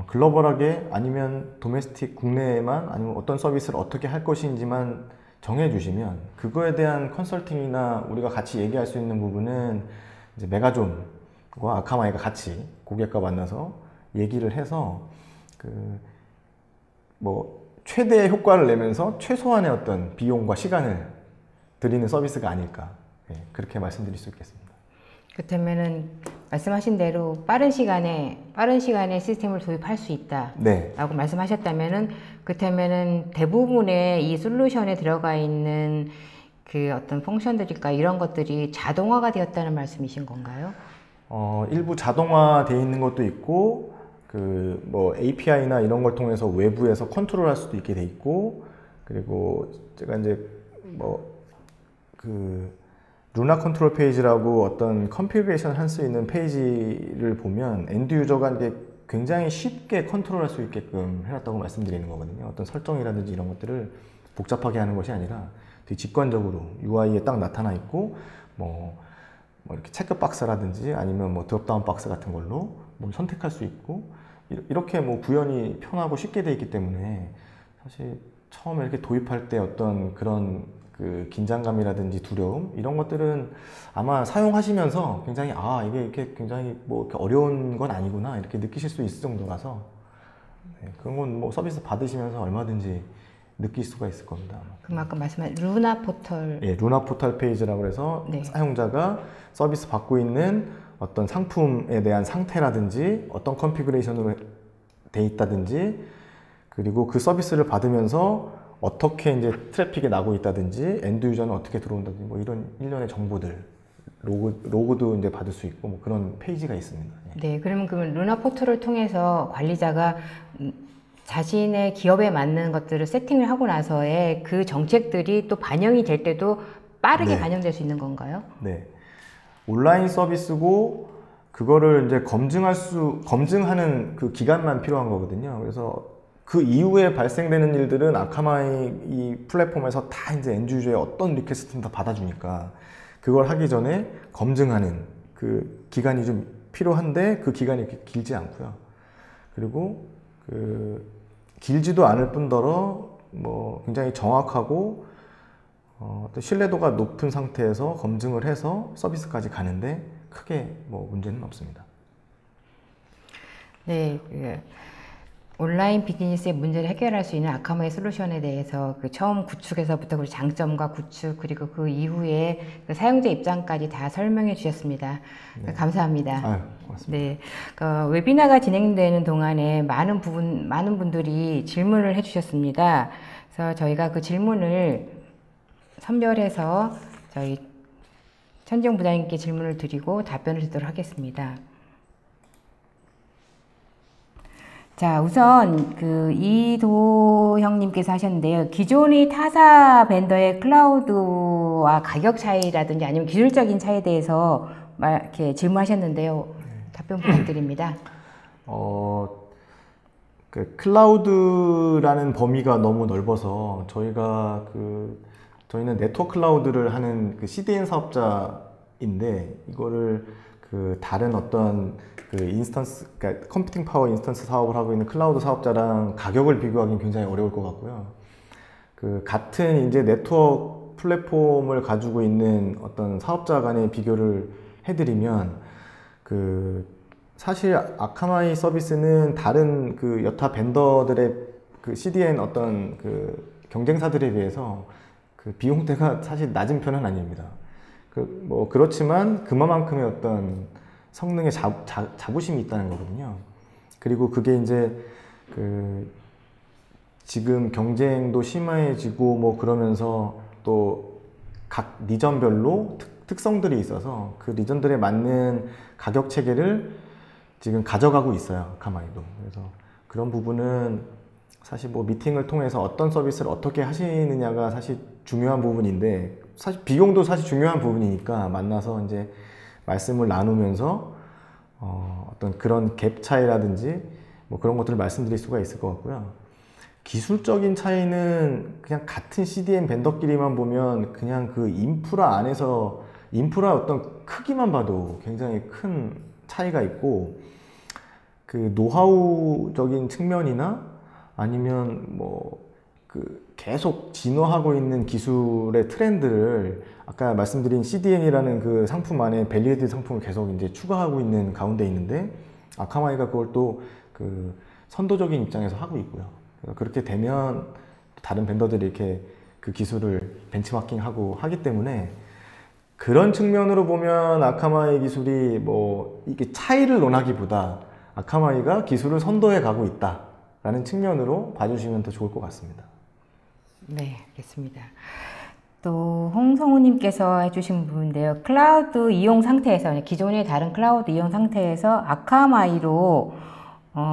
[SPEAKER 2] 글로벌하게 아니면 도메스틱 국내에만 아니면 어떤 서비스를 어떻게 할 것인지만 정해주시면 그거에 대한 컨설팅이나 우리가 같이 얘기할 수 있는 부분은 이제 메가존과 아카마이가 같이 고객과 만나서 얘기를 해서 뭐 최대의 효과를 내면서 최소한의 어떤 비용과 시간을 드리는 서비스가 아닐까 그렇게 말씀드릴 수 있겠습니다.
[SPEAKER 1] 그렇다면은 말씀하신 대로 빠른 시간에 시스템을 도입할 수 있다.
[SPEAKER 2] 네.
[SPEAKER 1] 라고 말씀하셨다면은 그렇다면은 대부분의 이 솔루션에 들어가 있는 그 어떤 펑션들일까 이런 것들이 자동화가 되었다는 말씀이신 건가요?
[SPEAKER 2] 일부 자동화되어 있는 것도 있고 그 뭐 API나 이런 걸 통해서 외부에서 컨트롤할 수도 있게 돼 있고 그리고 제가 이제 뭐 루나 컨트롤 페이지라고 어떤 컨피그레이션을 할 수 있는 페이지를 보면 엔드 유저가 이제 굉장히 쉽게 컨트롤할 수 있게끔 해놨다고 말씀드리는 거거든요. 어떤 설정이라든지 이런 것들을 복잡하게 하는 것이 아니라 되게 직관적으로 UI에 딱 나타나 있고 뭐 이렇게 체크 박스라든지 아니면 뭐 드롭다운 박스 같은 걸로 뭘 선택할 수 있고 이렇게 뭐 구현이 편하고 쉽게 돼 있기 때문에 사실 처음에 이렇게 도입할 때 어떤 그런 그 긴장감이라든지 두려움 이런 것들은 아마 사용하시면서 굉장히 이게 이렇게 굉장히 뭐 이렇게 어려운 건 아니구나 이렇게 느끼실 수 있을 정도라서 그런 건 뭐 서비스 받으시면서 얼마든지 느낄 수가 있을 겁니다.
[SPEAKER 1] 그럼 아까 말씀하신 루나 포털.
[SPEAKER 2] 루나 포털 페이지라고 해서 사용자가 서비스 받고 있는 어떤 상품에 대한 상태라든지 어떤 컨피그레이션으로 돼 있다든지 그리고 그 서비스를 받으면서 어떻게 이제 트래픽이 나고 있다든지 엔드 유저는 어떻게 들어온다든지 뭐 이런 일련의 정보들 로고도 이제 받을 수 있고 뭐 그런 페이지가 있습니다.
[SPEAKER 1] 네, 그러면 그 루나 포털을 통해서 관리자가 자신의 기업에 맞는 것들을 세팅을 하고 나서의 그 정책들이 또 반영이 될 때도 빠르게 반영될 수 있는 건가요?
[SPEAKER 2] 네. 온라인 서비스고 그거를 이제 검증하는 그 기간만 필요한 거거든요. 그래서 그 이후에 발생되는 일들은 아카마이 이 플랫폼에서 다 이제 엔드 유저의 어떤 리퀘스트는 다 받아주니까 그걸 하기 전에 검증하는 그 기간이 좀 필요한데 그 기간이 그렇게 길지 않고요. 그리고 길지도 않을 뿐더러 뭐 굉장히 정확하고 또 신뢰도가 높은 상태에서 검증을 해서 서비스까지 가는데 크게 뭐 문제는 없습니다.
[SPEAKER 1] 네, 온라인 비즈니스의 문제를 해결할 수 있는 아카마이 솔루션에 대해서 그 처음 구축에서부터 그 장점과 구축 그리고 그 이후에 그 사용자 입장까지 다 설명해 주셨습니다.
[SPEAKER 2] 네.
[SPEAKER 1] 감사합니다.
[SPEAKER 2] 고맙습니다.
[SPEAKER 1] 네, 웨비나가 진행되는 동안에 많은 분들이 질문을 해주셨습니다. 그래서 저희가 그 질문을 선별해서 저희 천지영 부장님께 질문을 드리고 답변을 드리도록 하겠습니다. 자, 우선 그 이도형님께서 하셨는데요. 기존의 타사 벤더의 클라우드와 가격 차이라든지 아니면 기술적인 차이에 대해서 이렇게 질문하셨는데요. 답변 부탁드립니다.
[SPEAKER 2] 그 클라우드라는 범위가 너무 넓어서 저희는 네트워크 클라우드를 하는 그 CDN 사업자인데 이거를 그 다른 어떤 그 인스턴스, 그러니까 컴퓨팅 파워 인스턴스 사업을 하고 있는 클라우드 사업자랑 가격을 비교하기는 굉장히 어려울 것 같고요. 그 같은 이제 네트워크 플랫폼을 가지고 있는 어떤 사업자 간의 비교를 해드리면 사실 아카마이 서비스는 다른 그 여타 벤더들의 그 CDN 어떤 그 경쟁사들에 비해서 그 비용대가 사실 낮은 편은 아닙니다. 뭐 그렇지만 그만큼의 어떤 성능의 자부심이 있다는 거거든요. 그리고 그게 이제 지금 경쟁도 심해지고 뭐 그러면서 또 각 리전별로 특성들이 있어서 그 리전들에 맞는 가격 체계를 지금 가져가고 있어요, 아카마이도. 그래서 그런 부분은 사실 뭐 미팅을 통해서 어떤 서비스를 어떻게 하시느냐가 사실 중요한 부분인데, 사실 비용도 사실 중요한 부분이니까 만나서 이제 말씀을 나누면서 어떤 그런 갭 차이라든지 뭐 그런 것들을 말씀드릴 수가 있을 것 같고요. 기술적인 차이는 그냥 같은 CDN 벤더끼리만 보면 그냥 그 인프라 안에서 인프라 어떤 크기만 봐도 굉장히 큰 차이가 있고, 그 노하우적인 측면이나 아니면 뭐 그 계속 진화하고 있는 기술의 트렌드를 아까 말씀드린 CDN이라는 그 상품 안에 밸리에이트 상품을 계속 이제 추가하고 있는 가운데 있는데, 아카마이가 그걸 또 그 선도적인 입장에서 하고 있고요. 그래서 그렇게 되면 다른 벤더들이 이렇게 그 기술을 벤치마킹하고 하기 때문에, 그런 측면으로 보면 아카마이 기술이 뭐 이게 차이를 논하기보다 아카마이가 기술을 선도해 가고 있다라는 측면으로 봐주시면 더 좋을 것 같습니다.
[SPEAKER 1] 네, 알겠습니다. 또 홍성우님께서 해주신 부분인데요. 클라우드 이용 상태에서, 기존의 다른 클라우드 이용 상태에서 아카마이로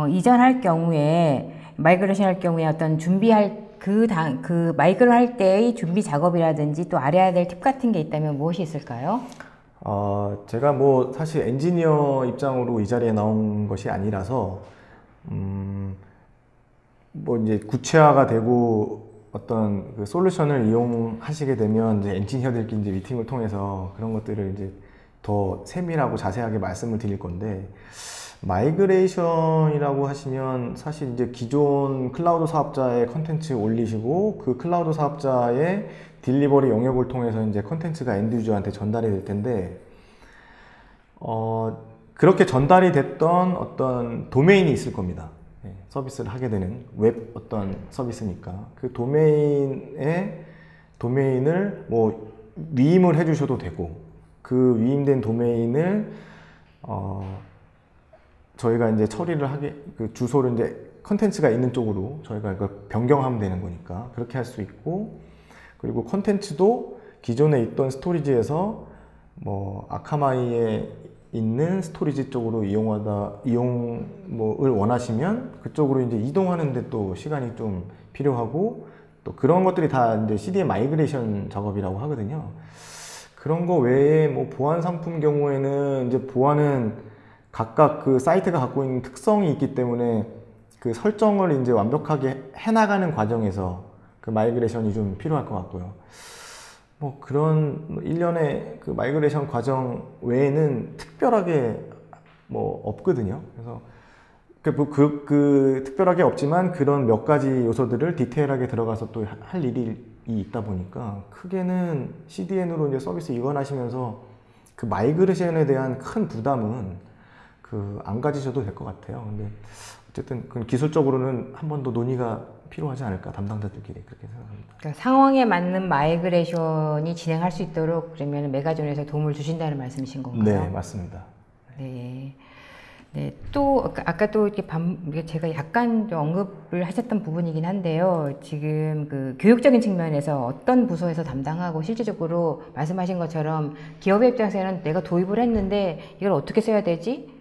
[SPEAKER 1] 이전할 경우에, 마이그레이션 할 경우에 어떤 준비할 그 마이그를 할 때의 준비 작업이라든지 또 알아야 될 팁 같은 게 있다면 무엇이 있을까요?
[SPEAKER 2] 제가 뭐 사실 엔지니어 입장으로 이 자리에 나온 것이 아니라서 뭐 이제 구체화가 되고 어떤 그 솔루션을 이용하시게 되면 이제 엔지니어들끼리 이제 미팅을 통해서 그런 것들을 이제 더 세밀하고 자세하게 말씀을 드릴 건데, 마이그레이션이라고 하시면 사실 이제 기존 클라우드 사업자의 컨텐츠 올리시고 그 클라우드 사업자의 딜리버리 영역을 통해서 이제 컨텐츠가 엔드 유저한테 전달이 될 텐데, 그렇게 전달이 됐던 어떤 도메인이 있을 겁니다. 서비스를 하게 되는 웹 어떤 서비스니까 그 도메인을 뭐 위임을 해주셔도 되고, 그 위임된 도메인을 저희가 이제 처리를 하게, 그 주소를 이제 컨텐츠가 있는 쪽으로 저희가 이걸 변경하면 되는 거니까 그렇게 할 수 있고, 그리고 컨텐츠도 기존에 있던 스토리지에서 뭐 아카마이에 있는 스토리지 쪽으로 이용을 원하시면 그쪽으로 이제 이동하는데 또 시간이 좀 필요하고, 또 그런 것들이 다 이제 CDN 마이그레이션 작업이라고 하거든요. 그런 거 외에 뭐 보안 상품 경우에는 이제 보안은 각각 그 사이트가 갖고 있는 특성이 있기 때문에 그 설정을 이제 완벽하게 해나가는 과정에서 그 마이그레이션이 좀 필요할 것 같고요. 뭐 그런 일련의 그 마이그레이션 과정 외에는 특별하게 뭐 없거든요. 그래서 그 특별하게 없지만 그런 몇 가지 요소들을 디테일하게 들어가서 또 할 일이 있다 보니까 크게는 CDN으로 이제 서비스 이관하시면서 그 마이그레이션에 대한 큰 부담은 그 안 가지셔도 될 것 같아요. 근데 어쨌든 그 기술적으로는 한 번 더 논의가 필요하지 않을까, 담당자들끼리 그렇게 생각합니다.
[SPEAKER 1] 그러니까 상황에 맞는 마이그레이션이 진행할 수 있도록 그러면 메가존에서 도움을 주신다는 말씀이신 건가요?
[SPEAKER 2] 네, 맞습니다.
[SPEAKER 1] 네. 네, 또 아까 또 이렇게 제가 약간 좀 언급을 하셨던 부분이긴 한데요. 지금 그 교육적인 측면에서 어떤 부서에서 담당하고 실질적으로 말씀하신 것처럼 기업의 입장에서는 내가 도입을 했는데 이걸 어떻게 써야 되지?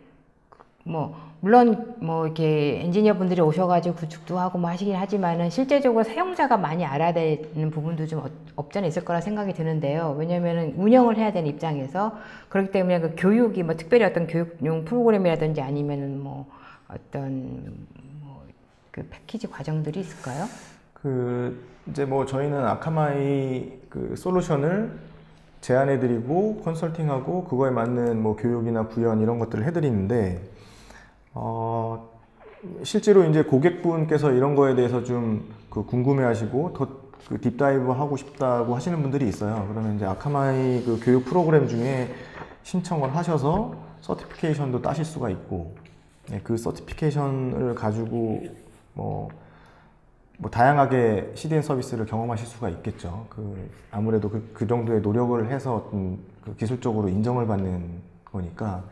[SPEAKER 1] 뭐 물론 뭐 이렇게 엔지니어 분들이 오셔가지고 구축도 하고 뭐 하시긴 하지만은 실제적으로 사용자가 많이 알아야 되는 부분도 좀 없잖아 있을 거라 생각이 드는데요. 왜냐면은 운영을 해야 되는 입장에서 그렇기 때문에 그 교육이 뭐 특별히 어떤 교육용 프로그램이라든지 아니면은 뭐 어떤 뭐 그 패키지 과정들이 있을까요?
[SPEAKER 2] 그 이제 뭐 저희는 아카마이 그 솔루션을 제안해드리고 컨설팅하고 그거에 맞는 뭐 교육이나 구현 이런 것들을 해드리는데, 실제로 이제 고객분께서 이런 거에 대해서 좀 그 궁금해하시고 더 그 딥다이브 하고 싶다고 하시는 분들이 있어요. 그러면 이제 아카마이 그 교육 프로그램 중에 신청을 하셔서 서티피케이션도 따실 수가 있고, 그 서티피케이션을 가지고 뭐 다양하게 CDN 서비스를 경험하실 수가 있겠죠. 아무래도 그 정도의 노력을 해서 어떤 그 기술적으로 인정을 받는 거니까,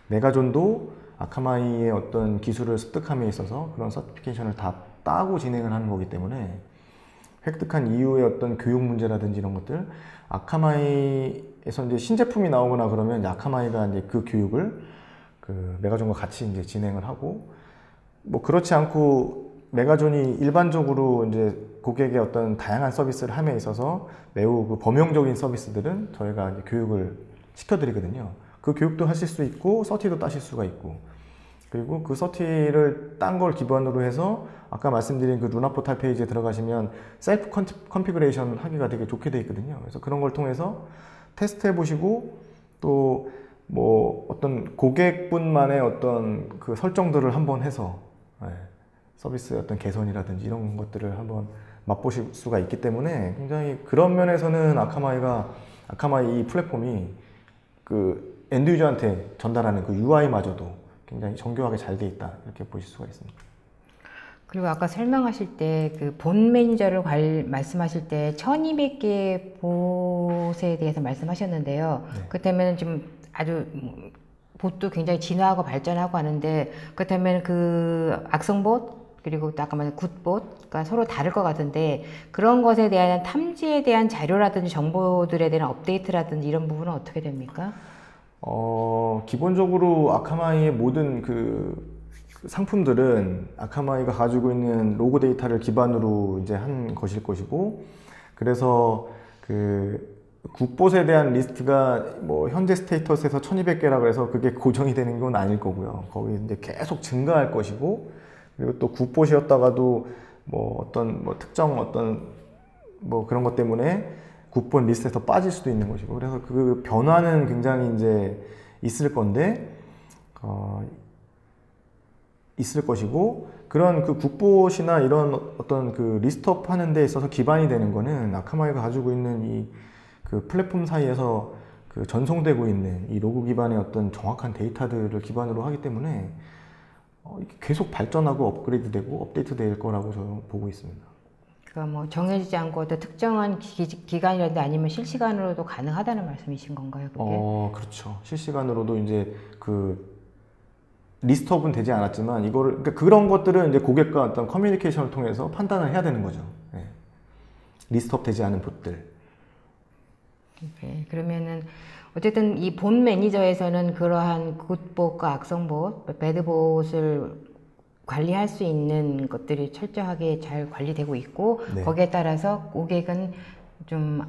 [SPEAKER 2] 메가존도 아카마이의 어떤 기술을 습득함에 있어서 그런 서티피케이션을 다 따고 진행을 하는 거기 때문에 획득한 이후의 어떤 교육 문제라든지 이런 것들, 아카마이에서 이제 신제품이 나오거나 그러면 이제 아카마이가 이제 그 교육을 그 메가존과 같이 이제 진행을 하고, 뭐 그렇지 않고 메가존이 일반적으로 이제 고객의 어떤 다양한 서비스를 함에 있어서 매우 그 범용적인 서비스들은 저희가 이제 교육을 시켜드리거든요. 그 교육도 하실 수 있고 서티도 따실 수가 있고, 그리고 그 서티를 딴 걸 기반으로 해서 아까 말씀드린 그 루나 포탈 페이지에 들어가시면 셀프 컨피그레이션 하기가 되게 좋게 돼 있거든요. 그래서 그런 걸 통해서 테스트 해보시고, 또 뭐 어떤 고객분만의 어떤 그 설정들을 한번 해서 서비스의 어떤 개선이라든지 이런 것들을 한번 맛보실 수가 있기 때문에, 굉장히 그런 면에서는 아카마이 이 플랫폼이 그 엔드 유저한테 전달하는 그 UI마저도 굉장히 정교하게 잘 돼 있다, 이렇게 보실 수가 있습니다.
[SPEAKER 1] 그리고 아까 설명하실 때 그 본 매니저를 말씀하실 때 1200개의 봇에 대해서 말씀하셨는데요.
[SPEAKER 2] 네.
[SPEAKER 1] 그렇다면 좀 아주 봇도 굉장히 진화하고 발전하고 하는데, 그렇다면 그 악성봇 그리고 또 아까 말한 굿봇가 서로 다를 것 같은데, 그런 것에 대한 탐지에 대한 자료라든지 정보들에 대한 업데이트라든지 이런 부분은 어떻게 됩니까?
[SPEAKER 2] 기본적으로 아카마이의 모든 그 상품들은 아카마이가 가지고 있는 로그 데이터를 기반으로 이제 한 것일 것이고, 그래서 그 굿봇에 대한 리스트가 뭐 현재 스테이터스에서 1200개라 해서 그게 고정이 되는 건 아닐 거고요. 거기 이제 계속 증가할 것이고, 그리고 또 굿봇이었다가도 뭐 어떤 뭐 특정 어떤 뭐 그런 것 때문에 굿봇 리스트에서 빠질 수도 있는 것이고, 그래서 그 변화는 굉장히 이제 있을 건데, 있을 것이고, 그런 그 굿봇이나 이런 어떤 그 리스트업 하는 데 있어서 기반이 되는 거는 아카마이가 가지고 있는 이 그 플랫폼 사이에서 그 전송되고 있는 이 로그 기반의 어떤 정확한 데이터들을 기반으로 하기 때문에 계속 발전하고 업그레이드되고 업데이트 될 거라고 저는 보고 있습니다.
[SPEAKER 1] 그러니까 뭐 정해지지 않고 어떤 특정한 기간이라든지 아니면 실시간으로도 가능하다는 말씀이신 건가요, 그게?
[SPEAKER 2] 그렇죠. 실시간으로도 이제 그 리스트업은 되지 않았지만 이거를, 그러니까 그런 것들은 이제 고객과 어떤 커뮤니케이션을 통해서 판단을 해야 되는 거죠. 네. 리스트업 되지 않은 봇들.
[SPEAKER 1] 네, 그러면은 어쨌든 이 본 매니저에서는 그러한 굿봇과 악성봇, 배드봇을 관리할 수 있는 것들이 철저하게 잘 관리되고 있고,
[SPEAKER 2] 네.
[SPEAKER 1] 거기에 따라서 고객은 좀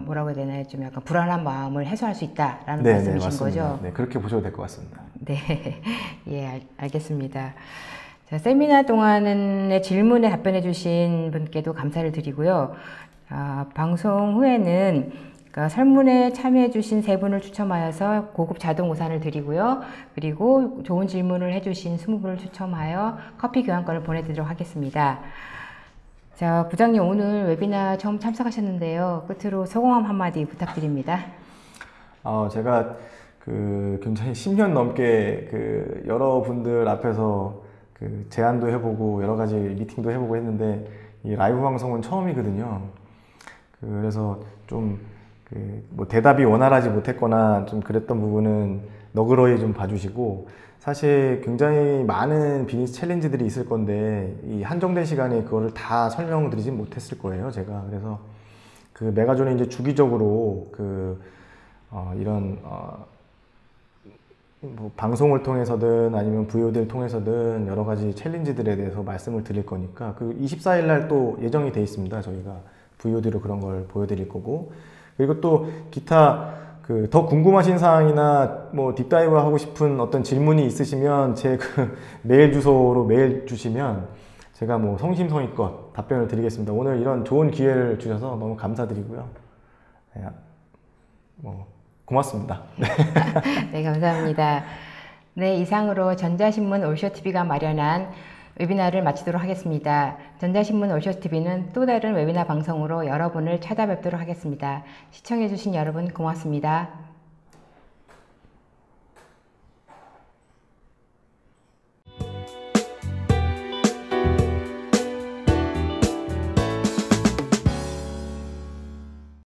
[SPEAKER 1] 뭐라고 해야 되나요? 좀 약간 불안한 마음을 해소할 수 있다라는
[SPEAKER 2] 네,
[SPEAKER 1] 말씀이신
[SPEAKER 2] 네,
[SPEAKER 1] 거죠?
[SPEAKER 2] 네, 그렇게 보셔도 될 것 같습니다.
[SPEAKER 1] 네, 예, 알겠습니다. 자, 세미나 동안의 질문에 답변해 주신 분께도 감사를 드리고요. 방송 후에는 설문에 참여해 주신 세 분을 추첨하여서 고급 자동 우산을 드리고요. 그리고 좋은 질문을 해 주신 20분을 추첨하여 커피 교환권을 보내드리도록 하겠습니다. 자, 부장님, 오늘 웨비나 처음 참석하셨는데요. 끝으로 소감함 한마디 부탁드립니다.
[SPEAKER 2] 제가 그 굉장히 10년 넘게 그 여러분들 앞에서 그 제안도 해보고 여러 가지 미팅도 해보고 했는데, 이 라이브 방송은 처음이거든요. 그래서 좀 뭐 대답이 원활하지 못했거나 좀 그랬던 부분은 너그러이 좀 봐주시고, 사실 굉장히 많은 비즈니스 챌린지들이 있을 건데 이 한정된 시간에 그거를 다 설명드리지 못했을 거예요, 제가. 그래서 그 메가존이 이제 주기적으로 이런 뭐 방송을 통해서든 아니면 VOD를 통해서든 여러 가지 챌린지들에 대해서 말씀을 드릴 거니까, 그 24일 날 또 예정이 돼 있습니다. 저희가 VOD로 그런 걸 보여드릴 거고, 그리고 또 기타 그 더 궁금하신 사항이나 뭐 딥다이브 하고 싶은 어떤 질문이 있으시면 제 그 메일 주소로 메일 주시면 제가 뭐 성심성의껏 답변을 드리겠습니다. 오늘 이런 좋은 기회를 주셔서 너무 감사드리고요. 네, 뭐 고맙습니다.
[SPEAKER 1] 네, 감사합니다. 네, 이상으로 전자신문 올쇼TV가 마련한 웨비나를 마치도록 하겠습니다. 전자신문 올쇼TV는 또 다른 웨비나 방송으로 여러분을 찾아뵙도록 하겠습니다. 시청해주신 여러분 고맙습니다.